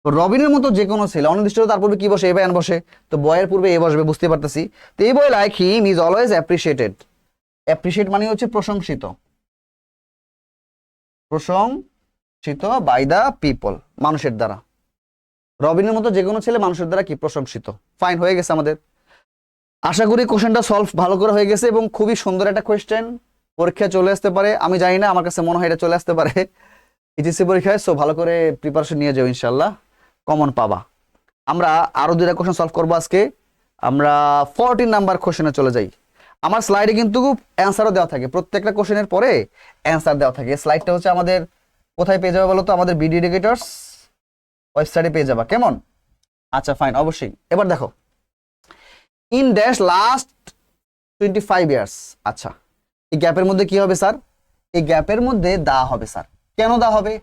S1: রবিনের মতো যে কোনো ছেলে, অনির্দিষ্ট। তার পূর্বে কি বসে? এ বাই অ্যান বসে, তো বয়ের পূর্বে এ বসবে, বুঝতে পারতেছি। তো এই boy like him is always appreciated, appreciate মানে হচ্ছে প্রশংসিত, প্রশংসিত বাই দা পিপল, মানুষের দ্বারা। রবিনের মতো যে কোনো ছেলে মানুষের দ্বারা কি প্রশংসিত। ফাইন, হয়ে গেছে আমাদের। আশা করি কোশ্চেনটা সলভ ভালো করে হয়ে গেছে এবং খুবই সুন্দর একটা কোয়েশ্চেন, পরীক্ষায় চলে আসতে পারে, আমি জানি না, আমার কাছে মনে হয় এটা চলে আসতে পারে এইচএসসি পরীক্ষায়। সো ভালো করে প্রিপারেশন নিয়ে যাও, ইনশাল্লাহ কমন পাবা। আমরা আরো দুইটা কোশ্চেন সলভ করবো আজকে। আমরা 14 নাম্বার কোশ্চেনে চলে যাই। আমার স্লাইডে কিন্তু অ্যান্সারও দেওয়া থাকে, প্রত্যেকটা কোশ্চেনের পরে অ্যান্সার দেওয়া থাকে। স্লাইডটা হচ্ছে আমাদের কোথায় পেয়ে যাবে বলো তো? আমাদের বিডি এডুকেটরস ওয়েবসাইটে পেয়ে যাবা, কেমন? আচ্ছা ফাইন, অবশ্যই। এবার দেখো, ইন ড্যাশ লাস্ট 25 ইয়ার্স। আচ্ছা, এই গ্যাপের মধ্যে কি হবে স্যার? এই গ্যাপের মধ্যে দা হবে স্যার। কেন দা হবে?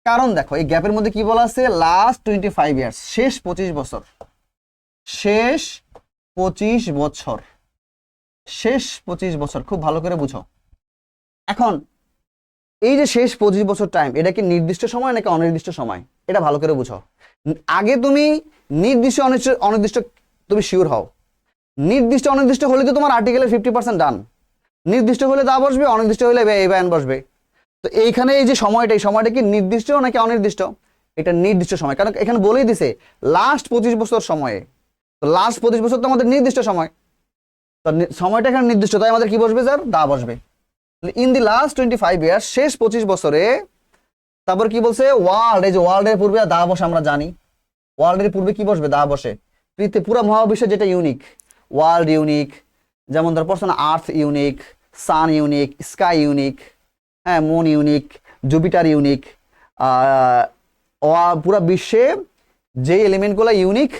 S1: কারণ দেখো, এই গ্যাপের মধ্যে কি বলা আছে? লাস্ট 25 ইয়ার্স, শেষ 25 বছর, শেষ 25 বছর, শেষ 25 বছর। খুব ভালো করে বুঝো। এখন এই যে শেষ 25 বছর টাইম, এটা কি নির্দিষ্ট সময় নাকি অনির্দিষ্ট সময়? এটা ভালো করে বুঝো। আগে তুমি নির্দিষ্ট অনির্দিষ্ট তুমি শিওর হও। নির্দিষ্ট অনির্দিষ্ট হলে তো তোমার আর্টিকেলের 50% ডান। নির্দিষ্ট হলে দা বসবে, অনির্দিষ্ট হলে এই ব্যান বসবে। তো এইখানে এই যে সময়টা, এই সময়টা কি নির্দিষ্ট নাকি অনির্দিষ্ট? এটা নির্দিষ্ট সময়, কারণ এখানে বলেই দিছে লাস্ট 25 বছর সময়ে। তো লাস্ট 25 বছর তো আমাদের নির্দিষ্ট সময়, তো সময়টা এখানে নির্দিষ্ট, তাই আমাদের কি বসবে স্যার? দা বসবে। ইন দি লাস্ট 25 ইয়ার্স, শেষ 25 বছরে। তারপর কি বলছে? ওয়ার্ল্ড, এই যে ওয়ার্ল্ডের পূর্বে দা বসে আমরা জানি। ওয়ার্ল্ডের পূর্বে কি বসবে? দা বসে। পুরো মহাবিশ্বে যেটা ইউনিক, ওয়ার্ল্ড ইউনিক, যেমন ধর পড়ছো না, আর্থ ইউনিক, সান ইউনিক, স্কাই ইউনিক, হ্যাঁ, মুন ইউনিক, জুপিটার ইউনিক। পুরো বিশ্বে যে এলিমেন্টগুলো ইউনিক,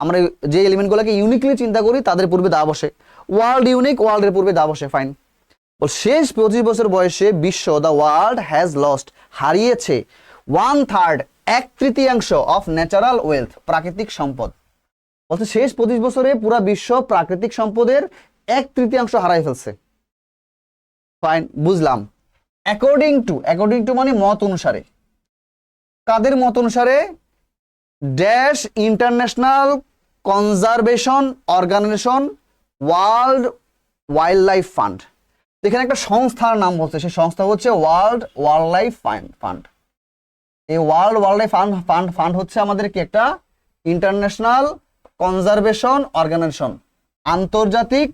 S1: আমরা যে এলিমেন্টগুলোকে ইউনিকলি চিন্তা করি তাদের পূর্বে দা বসে। ওয়ার্ল্ড ইউনিক, ওয়ার্ল্ডের পূর্বে দা বসে। ফাইন। শেষ 25 বছর বয়সে বিশ্ব, দ্য ওয়ার্ল্ড হ্যাজ লস্ট, হারিয়েছে 1/3, 1/3 অফ ন্যাচারাল ওয়েলথ, প্রাকৃতিক সম্পদ। বলছে শেষ 25 বছরে পুরো বিশ্ব প্রাকৃতিক সম্পদের 1/3 হারাই ফেলছে। ফাইন, বুঝলাম। অ্যাকর্ডিং টু মানে মত অনুসারে। কাদের মত অনুসারে? Dash international conservation organisation world wildlife fund. এখানে একটা সংস্থার নাম বলছে, সেই সংস্থা হচ্ছে ওয়ার্ল্ড ওয়াইল্ড লাইফ ফান্ড। এই ওয়ার্ল্ড ওয়াইল্ড লাইফ ফান্ড হচ্ছে আমাদের কি একটা ইন্টারন্যাশনাল কনজারভেশন অর্গানাইজেশন, আন্তর্জাতিক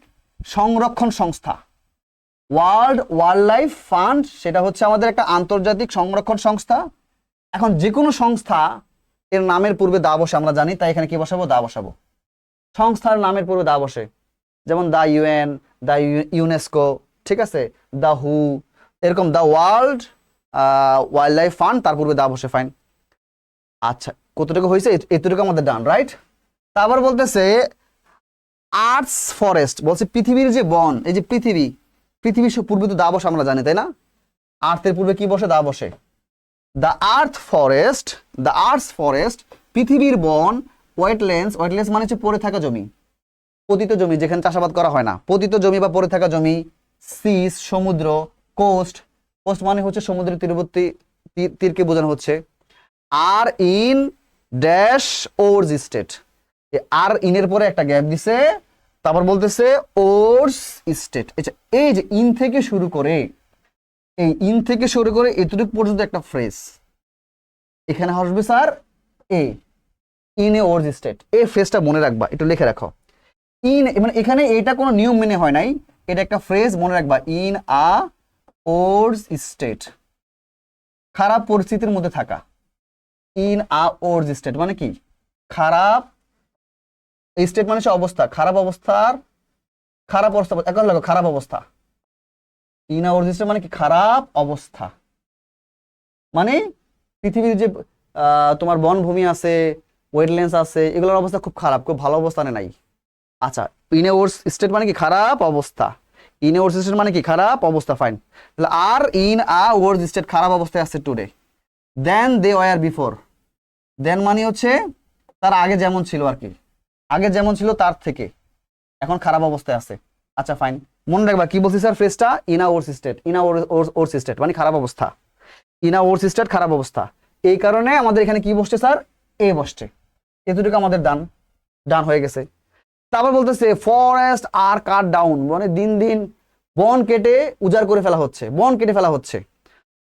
S1: সংরক্ষণ সংস্থা। ওয়ার্ল্ড ওয়াইল্ড লাইফ ফান্ড সেটা হচ্ছে আমাদের একটা আন্তর্জাতিক সংরক্ষণ সংস্থা। এখন যে কোনো সংস্থা এর নামের পূর্বে দা বসে আমরা জানি, তাই এখানে কি বসাবো? দা বসাবো। সংস্থার নামের পূর্বে দা বসে, যেমন দা ইউএন, দা ইউনেস্কো, ঠিক আছে, দা হু, এরকম the world wildlife fund, তার পূর্বে দা বসে। ফাইন। আচ্ছা, কতটুকু হয়েছে? এতটুকু আমাদের ডান, রাইট। তারপর বলতেছে আর্থস ফরেস্ট, বলছে পৃথিবীর যে বন, এই যে পৃথিবীর পূর্বে তো দা বসে আমরা জানি, তাই না? আর্থের পূর্বে কি বসে? দা বসে। দ্য আর্থ ফরেস্ট, পৃথিবীর বন, ওয়েটল্যান্ডস মানে হচ্ছে পড়ে থাকা জমি, পতিত জমি, যেখানে চাষাবাদ করা হয় না, পতিত জমি বা পড়ে থাকা জমি। সিস, সমুদ্র। কোস্ট মানে হচ্ছে সমুদ্রের তীরবর্তী তীরকে বোঝানো হচ্ছে। আর ইন ড্যাশ ওর্স স্টেট, আর ইনের পরে একটা গ্যাপ দিছে, তারপর বলতেছে ওর্স স্টেট। আচ্ছা, এই যে ইন থেকে শুরু করে, এই ইন থেকে শুরু করে এতটুকু পর্যন্ত একটা ফ্রেজ, এখানে আসবে sir in a worse state. এই ফ্রেজটা মনে রাখবা, একটু লিখে রাখো। ইন মানে এখানে এটা কোনো নিয়ম মেনে হয় নাই, এটা একটা ফ্রেজ, মনে রাখবা। ইন আ ওর্স স্টেট, খারাপ পরিস্থিতির মধ্যে থাকা। ইন আ ওর্স স্টেট মানে কি? খারাপ। স্টেট মানে হচ্ছে অবস্থা, খারাপ অবস্থার, খারাপ অবস্থা, এখন লাগো খারাপ অবস্থা। ইন আ ওর্স স্টেট মানে কি? খারাপ অবস্থা। মানে পৃথিবীর যে তোমার বনভূমি আছে, ওয়েটল্যান্ডস আছে, এগুলোর অবস্থা খুব খারাপ, খুব ভালো অবস্থানে নাই। আচ্ছা, ইন এ ওর্স স্টেট মানে কি? খারাপ অবস্থা। ইন এ ওর্স স্টেট মানে কি? খারাপ অবস্থা। ফাইন। তাহলে আর ইন আ ওর্স স্টেট খারাপ অবস্থায় আছে today, then they were before. Then মানে হচ্ছে তার আগে যেমন ছিল আর কি, আগে যেমন ছিল তার থেকে এখন খারাপ অবস্থায় আছে। আচ্ছা ফাইন, মনে রাখবা কি বলছি স্যার ফ্রেজটা? In a worse state, in a worse state মানে খারাপ অবস্থা। ইন আ ওর্স স্টেট খারাপ অবস্থা, এই কারণে আমাদের এখানে কি বসছে স্যার? এ বসছে। এতটুকু আমাদের ডান হয়ে গেছে। তারপর বলতেছে ফরেস্ট আর কাট ডাউন, মানে দিন দিন বন কেটে উজাড় করে ফেলা হচ্ছে, বন কেটে ফেলা হচ্ছে।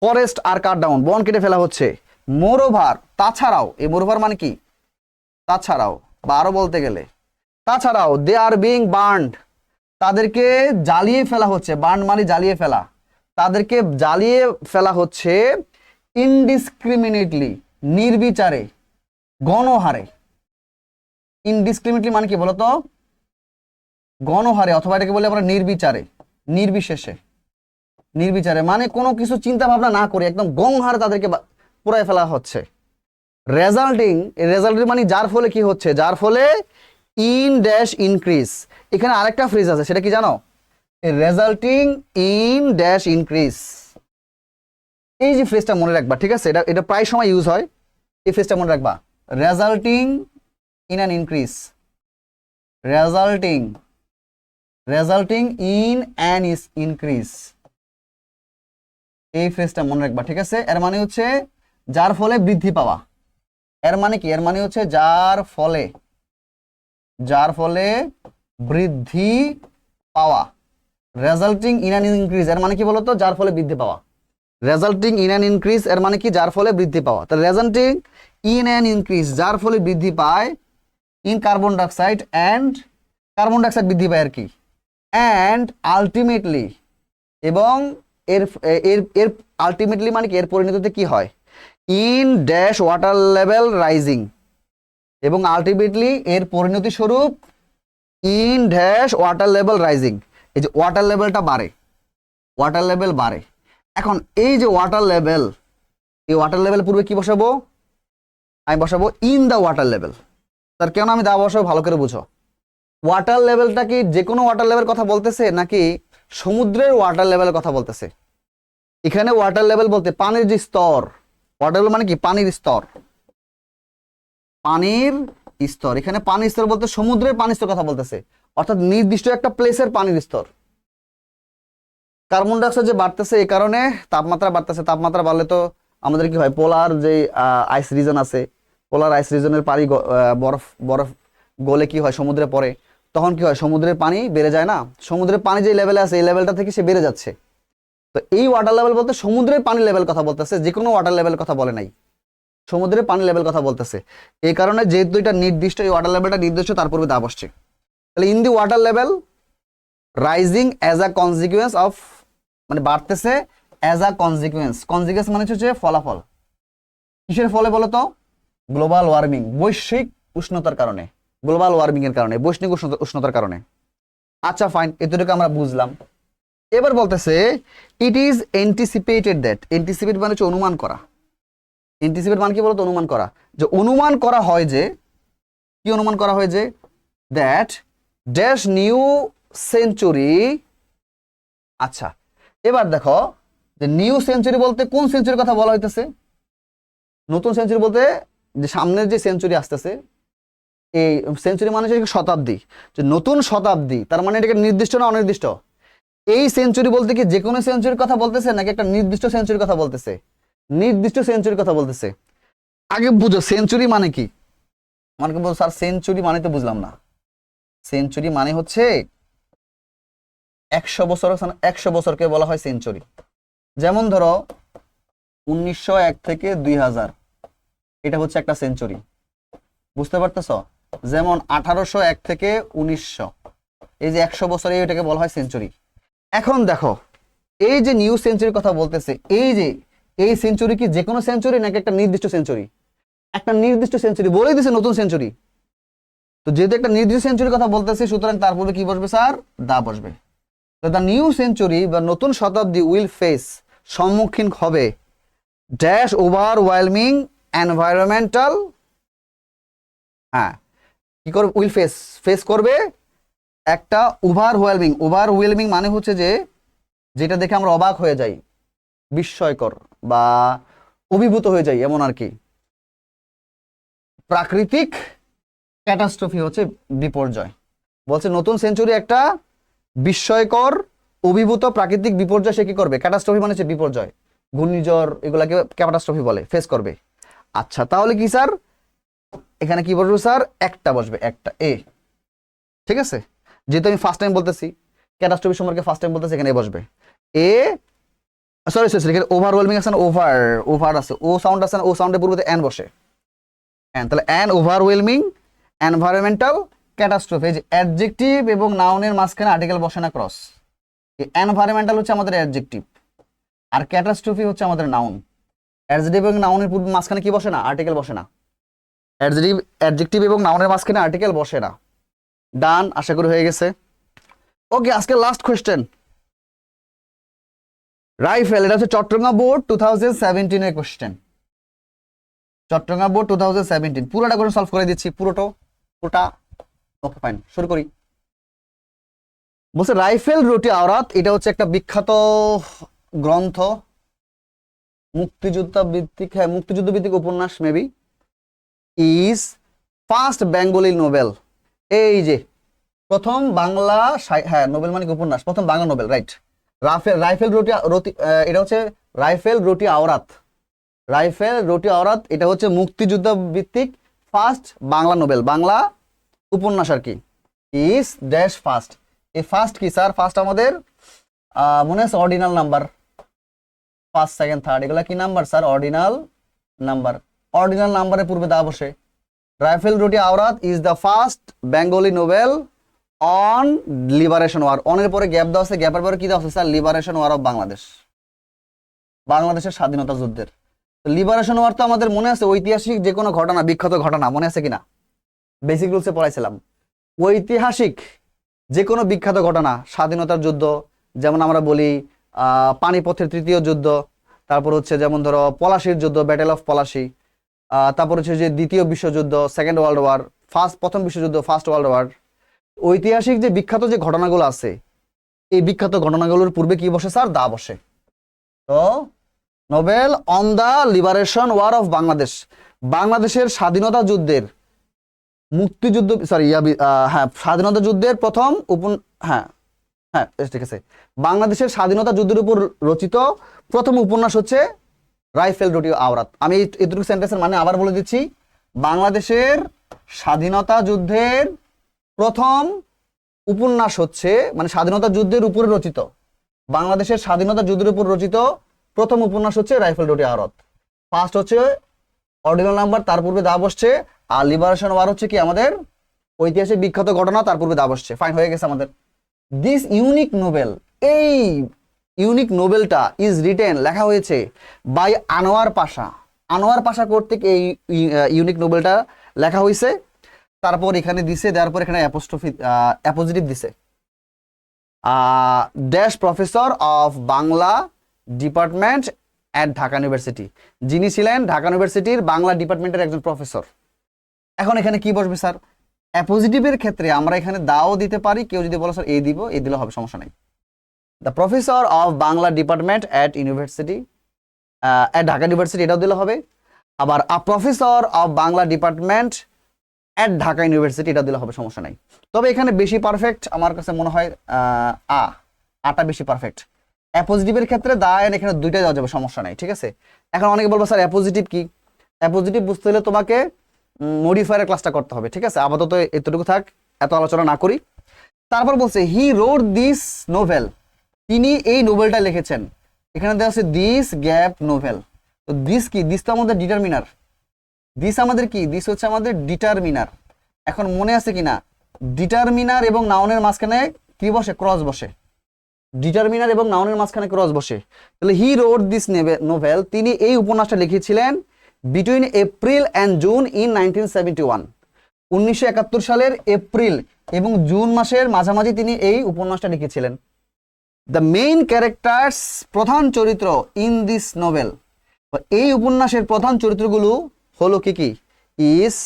S1: ফরেস্ট আর কাট ডাউন, বন কেটে ফেলা হচ্ছে। মোরওভার, তাছাড়াও, এই মোরওভার মানে কি? তাছাড়াও, বা আরো বলতে গেলে তাছাড়াও, দে আর বিং বার্নড, তাদেরকে জ্বালিয়ে ফেলা হচ্ছে। বার্ন মানে জ্বালিয়ে ফেলা, তাদেরকে জ্বালিয়ে ফেলা হচ্ছে ইনডিসক্রিমিনেটলি, নির্বিচারে, গণহারে। ইনডিসক্রিমিনেটলি মানে কি বলতো? গণহারে, অথবা এটাকে বলি আমরা নির্বিচারে, নির্বিশেষে। নির্বিচারে মানে কোনো কিছু চিন্তা ভাবনা না করে একদম গণহারে তাদেরকে পুরাই ফেলা হচ্ছে। রেজাল্টিং, রেজাল্টিং মানে যার ফলে কি হচ্ছে, যার ফলে ইন ড্যাশ ইনক্রিজ। এখানে আরেকটা ফ্রেজ আছে, সেটা কি জানো? Resulting in dash increase. এই যে ফ্রেজটা মনে রাখবা, ঠিক আছে? এটা এটা প্রায় সময় ইউজ হয়। এই ফ্রেজটা মনে রাখবা, resulting in an increase, resulting, resulting in an increase. এই ফ্রেজটা মনে রাখবা, ঠিক আছে? এর মানে হচ্ছে যার ফলে বৃদ্ধি পাওয়া। এর মানে কি? এর মানে হচ্ছে যার ফলে, যার ফলে বৃদ্ধি পাওয়া। রেজাল্টিং ইন অ্যান ইনক্রিজ এর মানে কি বলতো? যার ফলে বৃদ্ধি পাওয়া। রেজাল্টিং ইন অ্যান ইনক্রিজ এর মানে কি? যার ফলে বৃদ্ধি পাওয়া। তাহলে রেজাল্টিং ইন অ্যান ইনক্রিজ, যার ফলে বৃদ্ধি পায়, in carbon dioxide, and carbon dioxide বৃদ্ধি পায় আর কি, অ্যান্ড আলটিমেটলি, এবং এর এর এর আলটিমেটলি মানে কি? এর পরিণতিতে কি হয়? In dash water level rising, এবং আলটিমেটলি এর পরিণতি স্বরূপ in dash water level rising. এই যে ওয়াটার লেভেলটা বাড়ে, ওয়াটার লেভেল বাড়ে। এখন এই যে ওয়াটার লেভেল, এই ওয়াটার লেভেল পূর্বে কি বসাবো? আমি বসাবো ইন দ্য ওয়াটার লেভেল। তার কেন আমি দা বসাবো? ভালো করে বুঝো। ওয়াটার লেভেলটা কি যে কোনো ওয়াটার লেভেল কথা বলতেছে, নাকি সমুদ্রের ওয়াটার লেভেলের কথা বলতেছে? এখানে ওয়াটার লেভেল বলতে পানির যে স্তর, ওয়াটার লেভেল মানে কি? পানির স্তর, পানির স্তর। এখানে পানির স্তর বলতে সমুদ্রের পানির স্তর কথা বলতেছে, অর্থাৎ নির্দিষ্ট একটা প্লেসের পানির স্তর। কার্বন ডাইঅক্সাইড যে বাড়তেছে, এই কারণে তাপমাত্রা বাড়তেছে। তাপমাত্রা বাড়লে তো আমাদের কি হয়? পোলার যে আইস রিজন আছে, পোলার আইস রিজনের পানি বরফ বরফ গলে কি হয়? সমুদ্রে পড়ে। তখন কি হয়? সমুদ্রের পানি বেড়ে যায় না? সমুদ্রের পানি যে লেভেলে আছে, এই লেভেলটা থেকে সে বেড়ে যাচ্ছে। তো এই ওয়াটার লেভেল বলতে সমুদ্রের পানি লেভেল কথা বলতেছে, যে কোনো ওয়াটার লেভেল কথা বলে নাই, সমুদ্রের পানি লেভেল কথা বলতেছে। এই কারণে যেহেতু এটা নির্দিষ্ট, এই ওয়াটার লেভেলটা নির্দিষ্ট, তার পূর্বে দা বসছে। তাহলে in the water level rising as a consequence of, মানে বাড়তেছে অ্যাজ আ কনসিকুয়েন্স। কনসিকুয়েন্স মানে হচ্ছে ফলাফল। কিসের ফলে বলো তো? গ্লোবাল ওয়ার্মিং, বৈশ্বিক উষ্ণতার কারণে, গ্লোবাল ওয়ার্মিং এর কারণে, বৈশ্বিক উষ্ণতার কারণে। আচ্ছা ফাইন, এতটুকু আমরা বুঝলাম। এবার বলতেছে ইট ইজ এন্টিসিপেটেড দ্যাট, এন্টিসিপেট মানে হচ্ছে অনুমান করা। এন্টিসিপেট মানে কি বলতো? অনুমান করা। যে অনুমান করা হয় যে, কি অনুমান করা হয়? যে দ্যাট ড্যাশ নিউ সেঞ্চুরি। আচ্ছা, এবার দেখো যে নিউ সেঞ্চুরি বলতে কোন সেঞ্চুরির কথা বলা হইতেছে? নতুন সেঞ্চুরি বলতে যে সামনের যে সেঞ্চুরি আসতেছে, এই সেঞ্চুরি মানে হচ্ছে শতাব্দী। যে নতুন শতাব্দী, তার মানে এটাকে নির্দিষ্ট না অনির্দিষ্ট? এই সেঞ্চুরি বলতে কি যে কোনো সেঞ্চুরির কথা বলতেছে, নাকি একটা নির্দিষ্ট সেঞ্চুরির কথা বলতেছে? নির্দিষ্ট সেঞ্চুরির কথা বলতেছে। আগে বুঝো সেঞ্চুরি মানে কি। আমাকে বল স্যার সেঞ্চুরি মানে তো বুঝলাম না। সেঞ্চুরি মানে হচ্ছে 100 বছর, 100 বছরকে বলা হয় সেঞ্চুরি। যেমন ধরো 1901 থেকে 2000, এটা হচ্ছে একটা সেঞ্চুরি, বুঝতে পারতেছ? যেমন 1801 থেকে 1900, এই যে 100 বছর, এটাকে বলা হয় সেঞ্চুরি। এখন দেখো এই যে নিউ সেঞ্চুরির কথা বলতেছে, এই যে এই সেঞ্চুরি কি যে কোনো সেঞ্চুরি, নাকি একটা নির্দিষ্ট সেঞ্চুরি? একটা নির্দিষ্ট সেঞ্চুরি বলেই দিছে নতুন সেঞ্চুরি। তো যেহেতু একটা নির্দিষ্ট সেঞ্চুরির কথা বলতেছে, সুতরাং তারপরে কি বসবে স্যার? দা বসবে। তো দ্য নিউ সেঞ্চুরি বা নতুন শতাব্দী উইল ফেস, সম্মুখীন হবে, ড্যাশ ওভারওয়েলমিং এনভায়রনমেন্টাল, হ্যাঁ কি করবে? উইল ফেস, ফেস করবে একটা ওভারওয়েলমিং। ওভারওয়েলমিং মানে হচ্ছে যে যেটা দেখে আমরা অবাক হয়ে যাই, বিস্ময়কর বা অভিভূত হয়ে যাই, এমন আর কি। প্রাকৃতিক ক্যাটাস্ট্রফি হচ্ছে বিপর্যয়। বলছে নতুন সেঞ্চুরি একটা বিস্ময়কর, অভিভূত প্রাকৃতিক বিপর্যয় সে কি করবে? ক্যাটাস্ট্রফি মানে হচ্ছে বিপর্যয়, ঘূর্ণিঝড়, এগুলাকে ক্যাটাস্ট্রফি বলে, ফেস করবে। আচ্ছা তাহলে কি স্যার এখানে কি বসবে স্যার? একটা বসবে, একটা এ, ঠিক আছে? যেহেতু আমি ফার্স্ট টাইম বলতেছি, ক্যাটাস্ট্রফি সম্পর্কে ফার্স্ট টাইম বলতেছি, এখানে বসবে এ। সরি সরি, এখানে ওভারওয়েলমিং আছে না, ওভার আছে, ও সাউন্ড আছে না, ও সাউন্ডের পূর্বে এন বসে, এন। তাহলে এন ওভারওয়েলমিং এনভায়রনমেন্টাল ক্যাটাস্ট্রফি। এই যে অ্যাডজেক্টিভ এবং নাউনের মাঝখানে আর্টিকেল বসে না ক্রস। এনভায়রনমেন্টাল হচ্ছে আমাদের অ্যাডজেক্টিভ, আর ক্যাটাস্ট্রফি হচ্ছে আমাদের নাউন। অ্যাডজেক্টিভ এবং নাউনের মাঝখানে কি বসে না? আর্টিকেল বসে না। অ্যাডজেক্টিভ এবং নাউনের মাঝখানে আর্টিকেল বসে না। ডান, আশা করি হয়ে গেছে। ওকে, আজকে লাস্ট কোয়েশ্চেন। রাইফেল, এটা হচ্ছে চট্টগ্রাম বোর্ড 2017 এর কোয়েশ্চেন। চট্টগ্রাম বোর্ড 2017 পুরোটা করে সলভ করে দিচ্ছি, পুরোটা। ওকে ফাইন, শুরু করি। বলছে রাইফেল রুটি আওরাত, এটা হচ্ছে একটা বিখ্যাত গ্রন্থ, মুক্তিযুদ্ধ ভিত্তিক উপন্যাস maybe. Is first Bengali Nobel, এই যে প্রথম বাংলা, হ্যাঁ নোবেল মানে উপন্যাস, প্রথম বাংলা নোবেল, রাইট। রাইফেল রুটি এটা হচ্ছে রাইফেল রুটি আওরাত। রাইফেল রুটি আওরাত এটা হচ্ছে মুক্তিযুদ্ধ ভিত্তিক ফার্স্ট বাংলা নোবেল, বাংলা উপন্যাস আর কি। ইজ ড্যাশ ফার্স্ট, এই ফার্স্ট কি স্যার? ফার্স্ট আমাদের মনে আছে ordinal number, first second third এগুলা কি number sir? Ordinal number. Ordinal নাম্বারের পূর্বে দা বসে। Rifle Roti Aurat is the first Bengali novel on liberation war. অনের পরে গ্যাপ দেওয়া আছে, গ্যাপের পরে কি দেওয়া আছে sir? Liberation war of Bangladesh, বাংলাদেশের স্বাধীনতা যুদ্ধের। লিবারেশন ওয়ার তো আমাদের মনে আছে ঐতিহাসিক যে কোনো ঘটনা, বিখ্যাত ঘটনা, মনে আছে কিনা? বেসিক রুলসে পড়াইছিলাম। ঐতিহাসিক যে কোনো বিখ্যাত ঘটনা, স্বাধীনতার যুদ্ধ, যেমন আমরা বলি পানিপথের তৃতীয় যুদ্ধ, তারপর হচ্ছে যেমন ধরো পলাশির যুদ্ধ, ব্যাটেল অফ পলাশি, তারপর হচ্ছে যে দ্বিতীয় বিশ্বযুদ্ধ, সেকেন্ড ওয়ার্ল্ড ওয়ার, প্রথম বিশ্বযুদ্ধ, ফার্স্ট ওয়ার্ল্ড ওয়ার। ঐতিহাসিক যে বিখ্যাত যে ঘটনাগুলো আছে, এই বিখ্যাত ঘটনাগুলোর পূর্বে কি বসে স্যার? দা বসে। তো novel on the liberation war of Bangladesh, বাংলাদেশের স্বাধীনতা যুদ্ধের, মুক্তিযুদ্ধ, সরি হ্যাঁ স্বাধীনতা যুদ্ধের প্রথম হ্যাঁ হ্যাঁ ঠিক আছে, বাংলাদেশের স্বাধীনতা যুদ্ধের উপর রচিত প্রথম উপন্যাস হচ্ছে রাইফেল রুটি আওরাত। আমি এতটুকু সেন্টেন্সের মানে আবার বলে দিচ্ছি। বাংলাদেশের স্বাধীনতা যুদ্ধের প্রথম উপন্যাস হচ্ছে, মানে স্বাধীনতা যুদ্ধের উপরে রচিত, বাংলাদেশের স্বাধীনতা যুদ্ধের উপর রচিত প্রথম উপন্যাস হচ্ছে রাইফেল রুটি আওরাত। ফার্স্ট হচ্ছে অর্ডিনাল নাম্বার, তার পূর্বে দা বসছে। আর লিবারেশন ওয়ার হচ্ছে কি আমাদের ঐতিহাসিক বিখ্যাত ঘটনা, তার পূর্বে দা বসছে। ফাইন, হয়ে গেছে আমাদের। দিস ইউনিক নোবেল, এই ইউনিক নোবেলটা ইজ রিটেন, লেখা হয়েছে বাই আনোয়ার পাশা। আনোয়ার পাশা কর্তৃক এই ইউনিক নোবেলটা লেখা হয়েছে। তারপর এখানে দিছে, দেওয়ার পর এখানে অ্যাপোজিটিভ দিছে, dash professor of Bangla department at Dhaka university, যিনি ছিলেন ঢাকা ইউনিভার্সিটির বাংলা ডিপার্টমেন্টের একজন প্রফেসর। এখন এখানে কি বসবে স্যার? অ্যাপোজিটিভের ক্ষেত্রে আমরা এখানে দাও দিতে পারি, কেউ যদি বলে স্যার এ দিব, এ দিলে হবে, সমস্যা নেই। The professor of Bangla department at university, at Dhaka university, এটাও দিলে হবে। আবার a professor of Bangla department at Dhaka university, এটা দিলে হবে, সমস্যা নাই। তবে এখানে বেশি পারফেক্ট আমার কাছে মনে হয় আটা বেশি পারফেক্ট। অ্যাপোজিটিভের ক্ষেত্রে দা এন এখানে দুইটাই দেওয়া যাবে, সমস্যা নাই, ঠিক আছে। এখন অনেকে বলবো স্যার অ্যাপোজিটিভ কি? অ্যাপোজিটিভ বুঝতে হলে তোমাকে মডিফায়ারের ক্লাসটা করতে হবে, ঠিক আছে। আপাতত এতটুকু থাক, এত আলোচনা না করি। তারপর বলছে হি রোড দিস নোভেল, তিনি এই নোভেলটা লিখেছেন। এখানে দেওয়া আছে দিস গ্যাপ নোভেল। তো দিস কি? দিস তো আমাদের ডিটারমিনার। দিস আমাদের কি? দিস হচ্ছে আমাদের ডিটারমিনার। এখন মনে আছে কিনা, ডিটারমিনার এবং নাউনের মাঝখানে কি বসে? ক্রস বসে। ডিটারমিনার এবং নাউনের মাঝখানে ক্রস বসে। তাহলে হি রোড দিস নোভেল, তিনি এই উপন্যাসটা লিখেছিলেন between April and June in 1971, 1971 সালের এপ্রিল এবং জুন মাসের মাঝামাঝি তিনি এই উপন্যাসটা লিখেছিলেন। দ্য মেইন ক্যারেক্টার্স, প্রধান চরিত্র ইন দিস নোভেল, এই উপন্যাসের প্রধান চরিত্রগুলো হলো কি কি? ইস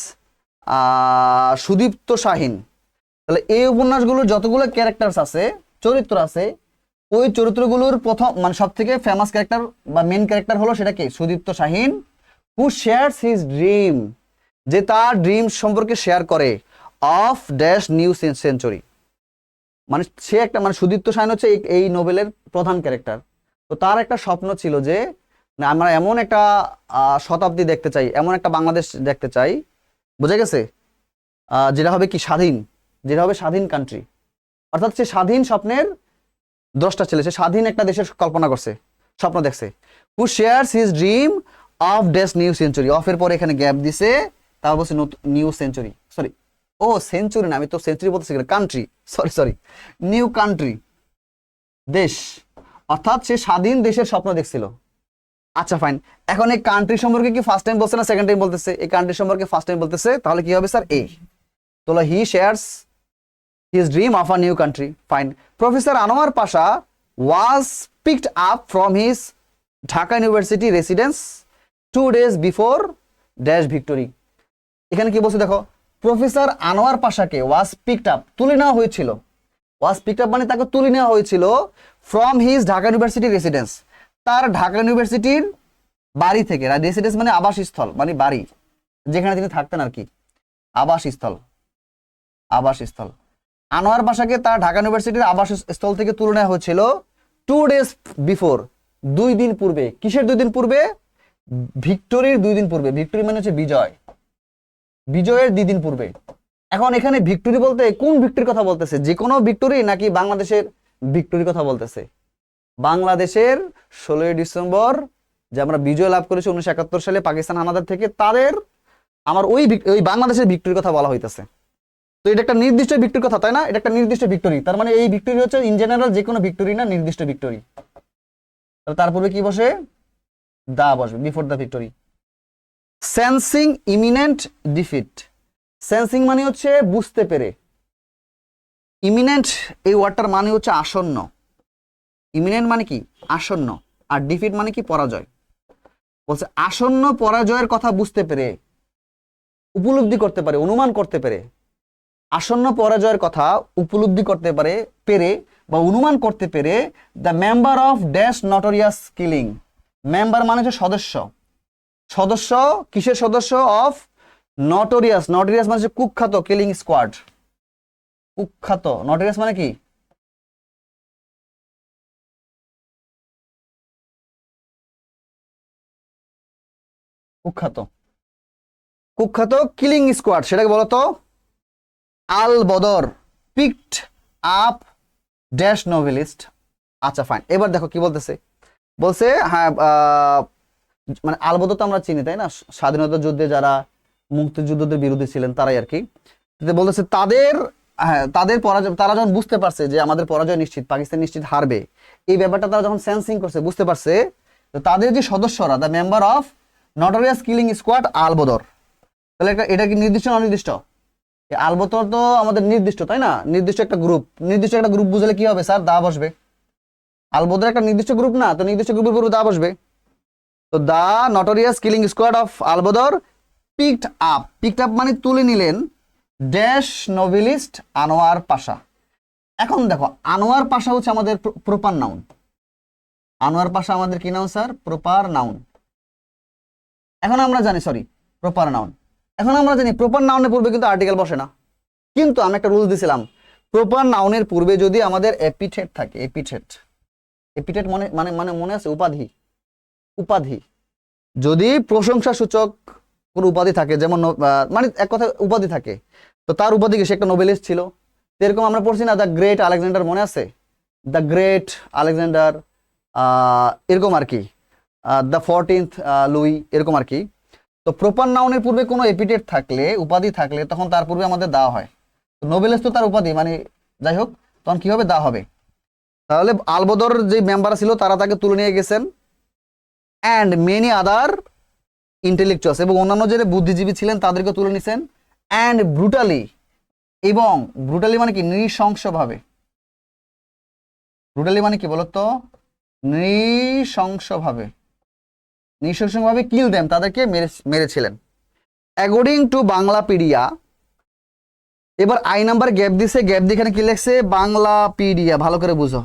S1: সুদীপ্ত শাহিন। তাহলে এই উপন্যাসগুলোর যতগুলো ক্যারেক্টার্স আছে, চরিত্র আছে, ওই চরিত্রগুলোর প্রথম মানে সব থেকে ফেমাস ক্যারেক্টার বা মেইন ক্যারেক্টার হলো সেটা কি? সুদীপ্ত শাহিন। হু শেয়ারস হিজ ড্রিম, যে তার ড্রিম সম্পর্কে শেয়ার করে, অফ ড্যাশ নিউ সেঞ্চুরি, মানে সে একটা, মানে সুদীপ্ত শাহিন হচ্ছে এই নোবেলের প্রধান ক্যারেক্টার। তো তার একটা স্বপ্ন ছিল যে আমরা এমন একটা শতাব্দী দেখতে চাই, এমন একটা বাংলাদেশ দেখতে চাই, বুঝে গেছে, যেটা হবে কি? স্বাধীন, যেটা হবে স্বাধীন কান্ট্রি। অর্থাৎ সে স্বাধীন স্বপ্নের দ্রষ্টা ছিল, সে স্বাধীন একটা দেশের কল্পনা করছে, স্বপ্ন দেখছে। Who shares his dream of dash new century, অফের পরে এখানে গ্যাপ দিছে, তারপর বলছে নিউ সেঞ্চুরি, সরি ও সেঞ্চুরি না, আমি তো সেঞ্চুরি বলতেছি, country, sorry sorry, new country, দেশ, অর্থাৎ সে স্বাধীন দেশের স্বপ্ন দেখছিল। আচ্ছা ফাইন, এখন এই কান্ট্রি সম্পর্কে কি ফার্স্ট টাইম বলছে না সেকেন্ড টাইম বলতেছে? এই কান্ট্রি সম্পর্কে ফার্স্ট টাইম বলতেছে, তাহলে কি হবে স্যার? এ। তাহলে হি shares his dream of a new country. Fine. Professor Anwar Pasha was picked up from his Dhaka University residence 2 days before dash victory. এখানে কি বলছে দেখো, প্রফেসর আনোয়ার পাশাকে ওয়াজ পিকড আপ, তুলে নেওয়া হয়েছিল। ওয়াজ পিকড আপ মানে তাকে তুলে নেওয়া হয়েছিল from his Dhaka university residence, তার ঢাকা ইউনিভার্সিটির বাড়ি থেকে। রেসিডেন্স মানে আবাসস্থল, মানে বাড়ি, যেখানে তিনি থাকতেন আর কি, আবাসস্থল, আবাসস্থল। আনোয়ার পাশাকে তার ঢাকা ইউনিভার্সিটির আবাসস্থল থেকে তুলে নেওয়া হয়েছিল 2 days বিফোর, 2 দিন পূর্বে। কিসের 2 দিন পূর্বে? ভিক্টোরির 2 দিন পূর্বে। ভিক্টোরি মানে হচ্ছে বিজয়, বিজয়ের 2 দিন পূর্বে। এখন এখানে ভিক্টোরি বলতে কোন ভিক্টোরির কথা বলতেছে? যে কোনো ভিক্টোরি নাকি বাংলাদেশের ভিক্টোরির কথা বলতেছে? বাংলাদেশের 16ই ডিসেম্বর যে আমরা বিজয় লাভ করেছি 1971 সালে পাকিস্তান হানাদার থেকে, তাদের আমার ওই বাংলাদেশের ভিক্টোরির কথা বলা হইতেছে। তো এটা একটা নির্দিষ্ট ভিক্টোরির কথা, তাই না? এটা একটা নির্দিষ্ট ভিক্টোরি, তার মানে এই ভিক্টোরি হচ্ছে ইন জেনারেল যে কোনো ভিক্টোরি না, নির্দিষ্ট ভিক্টোরি। তার পূর্বে কি বসে? দা বসবে, before the victory. Sensing eminent defeat. Sensing মানে হচ্ছে বুঝতে পেরে, ইমিনেন্ট এই ওয়ার্ডটার মানে হচ্ছে আসন্ন। ইমিনেন্ট মানে কি? আসন্ন। আর ডিফিট মানে কি? পরাজয়। বলছে আসন্ন পরাজয়ের কথা বুঝতে পেরে, উপলব্ধি করতে পারে, অনুমান করতে পেরে, আসন্ন পরাজয়ের কথা উপলব্ধি করতে পেরে বা অনুমান করতে পেরে the member of dash notorious killing. Member মানে হচ্ছে সদস্য, সদস্য কিসের সদস্য? Of notorious. নটোরিয়াস মানে হচ্ছে কুখ্যাত, কিলিং স্কোয়াড, কুখ্যাত। নটোরিয়াস মানে কি? কুখ্যাত, কুখ্যাত কিলিং স্কোয়াড, সেটাকে বলতো আল বদর পিকড আপ ড্যাশ নোভেলিস্ট। আচ্ছা ফাইন, এবার দেখো কি বলতেছে। বলছে হ্যাঁ, মানে আল বদর তো আমরা চিনি, তাই না? স্বাধীনতা যুদ্ধে যারা মুক্তিযুদ্ধদের বিরোধী ছিলেন তারাই আর কি। বলতেছে তাদের, হ্যাঁ তাদের পরাজয়, তারা যখন বুঝতে পারছে যে আমাদের পরাজয় নিশ্চিত, পাকিস্তান নিশ্চিত হারবে, এই ব্যাপারটা তারা যখন সেন্সিং করছে, বুঝতে পারছে, তো তাদের যে সদস্যরা the member of notorious killing squad Al Badr, তাহলে এটা কি নির্দিষ্ট না অনির্দিষ্ট? আলবদর তো আমাদের নির্দিষ্ট, তাই না? নির্দিষ্ট একটা গ্রুপ, নির্দিষ্ট একটা গ্রুপ বুঝলে কি হবে স্যার? দা বসবে। আলবদর একটা নির্দিষ্ট গ্রুপ না, তো নির্দিষ্ট গ্রুপের পূর্বে দা বসবে। তো the notorious killing squad of Al-Badr picked up, picked up মানে তুলে নিলেন ড্যাশ নোভেলিস্ট আনোয়ার পাশা। এখন দেখো, আনোয়ার পাশা হচ্ছে আমাদের প্রপার নাউন। আনোয়ার পাশা আমাদের কি নাউন স্যার? Proper noun. এখন আমরা জানি, সরি, প্রপার নাউন। এখন আমরা জানি প্রপার নাউনের পূর্বে কিন্তু আর্টিকেল বসে না, কিন্তু আমি একটা রুল দিছিলাম, প্রপার নাউনের পূর্বে যদি আমাদের এপিথেট থাকে, এপিথেট, এপিথেট মানে মানে মানে মনে আছে? উপাধি, উপাধি। যদি প্রশংসা সূচক কোনো উপাধি থাকে, যেমন মানে এক কথা উপাধি থাকে, তো তার উপাধি কি? সে একটা নোবেলিস্ট ছিল। এরকম আমরা পড়ছি না, দ্য গ্রেট আলেকজান্ডার, মনে আছে? দ্য গ্রেট আলেকজান্ডার, এরকম আর কি, দ্য 14th লুই, এরকম আর কি। তো প্রপার নাউনের পূর্বে কোনো এপিটেট থাকলে, উপাধি থাকলে, তখন তার পূর্বে আমাদের দেওয়া হয়। তো নোবেলিস্ট তো তার উপাধি, মানে যাই হোক, তখন কি হবে? দেওয়া হবে। তাহলে আলবদর যে মেম্বার ছিল তারা তাকে তুলে নিয়ে গেছেন, অ্যান্ড মেনি আদার ইন্টেলেকচুয়ালস, এবং অন্যান্য যে বুদ্ধিজীবী ছিলেন তাদেরকে তুলে নিছেন, অ্যান্ড ব্রুটালি, এবং ব্রুটালি মানে কি? নৃশংসভাবে। ব্রুটালি মানে কি বলতো? নৃশংসভাবে, নৃশংসভাবে কিল দেম, তাদেরকে মেরেছিলেন। অ্যাকর্ডিং টু বাংলাপিডিয়া, এবার আই নাম্বার গ্যাপ দিছে, গ্যাপ দিয়ে এখানে কি লিখছে? বাংলাপিডিয়া, ভালো করে বুঝো।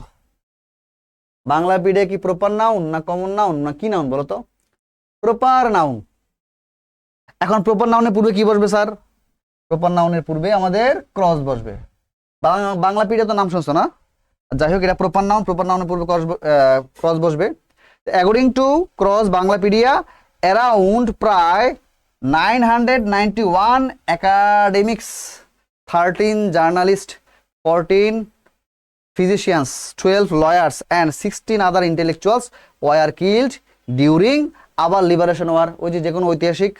S1: বাংলাপিডিয়া কি প্রপার নাউন না কমন নাউন না কি নাউন বলো তো? Proper noun. এখন প্রপার নাউনের পূর্বে কি বসবে স্যার? প্রপার নাউনের পূর্বে আমাদের ক্রস বসবে। বাংলাপিডিয়া তো নাম শুনছো না? যাই হোক, এটা প্রপার নাউন, প্রপার নাউনের পূর্বে ক্রস বসবে। According to cross Banglapedia, around প্রায় 991 academics, 13 journalists, 14 physicians, 12 lawyers and 16 other intellectuals were killed during our liberation war। ওই যে কোনো ঐতিহাসিক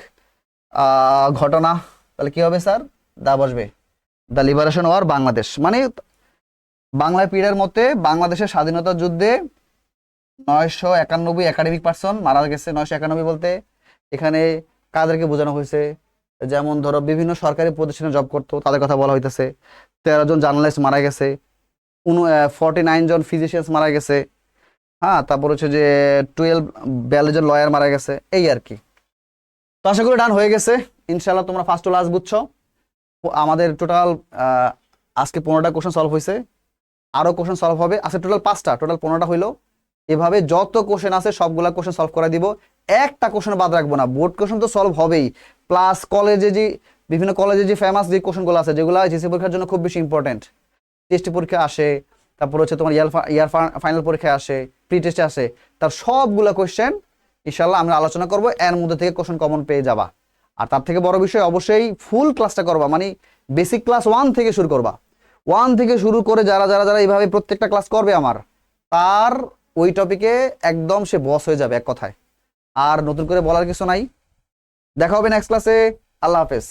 S1: ঘটনা, তাহলে কি হবে স্যার? দা বসবে। দ্য লিবারেশন ওয়ার বাংলাদেশ, মানে বাংলা পিরিয়ডের মধ্যে বাংলাদেশের স্বাধীনতা যুদ্ধে 991 একাডেমিক পার্সন মারা গেছে। 991 বলতে এখানে কাদেরকে বোঝানো হয়েছে, যেমন ধরো বিভিন্ন সরকারি প্রতিষ্ঠানে জব করতো তাদের কথা বলা হইতেছে। 13 জন জার্নালিস্ট মারা গেছে, 49 জন ফিজিশিয়ানস মারা গেছে, হ্যাঁ, তারপর হচ্ছে যে 42 জন লয়ার মারা গেছে, এই আর কি। তো আশা করি ডান হয়ে গেছে ইনশাল্লাহ। তোমরা ফার্স্ট টু লাস্ট বুঝছো। আমাদের টোটাল আজকে 15টা কোশ্চেন সলভ হয়েছে, আরো কোশ্চেন সলভ হবে। আজকে টোটাল 5টা, টোটাল 15টা হইলো। এভাবে যত কোশ্চেন আছে সবগুলা কোশ্চেন সলভ করে দিব, একটা কোশ্চেন বাদ রাখবো না। বোর্ড কোশ্চেন তো সলভ হবেই, প্লাস কলেজে যে বিভিন্ন কলেজে যে ফেমাস যে কোশ্চেনগুলো আছে যেগুলো জিসি পরীক্ষার জন্য খুব বেশি ইম্পর্টেন্ট, টেস্ট পরীক্ষা আসে, তারপর হচ্ছে তোমার ইয়ার ফাইনাল পরীক্ষায় আসে, প্রি টেস্টে আসে, তার সবগুলা কোশ্চেন ইনশাল্লাহ আমরা আলোচনা করবো। এর মধ্যে থেকে কোশ্চেন কমন পেয়ে যাবা। আর তার থেকে বড় বিষয় অবশ্যই ফুল ক্লাসটা করবা, মানে বেসিক ক্লাস 1 থেকে শুরু করবা। 1 থেকে শুরু করে যারা যারা যারা এইভাবে প্রত্যেকটা ক্লাস করবে আমার, তার ওই টপিকে একদম সে বস হয়ে যাবে এক কথায়। আর নতুন করে বলার কিছু নাই। দেখা হবে নেক্সট ক্লাসে। আল্লাহ হাফেজ।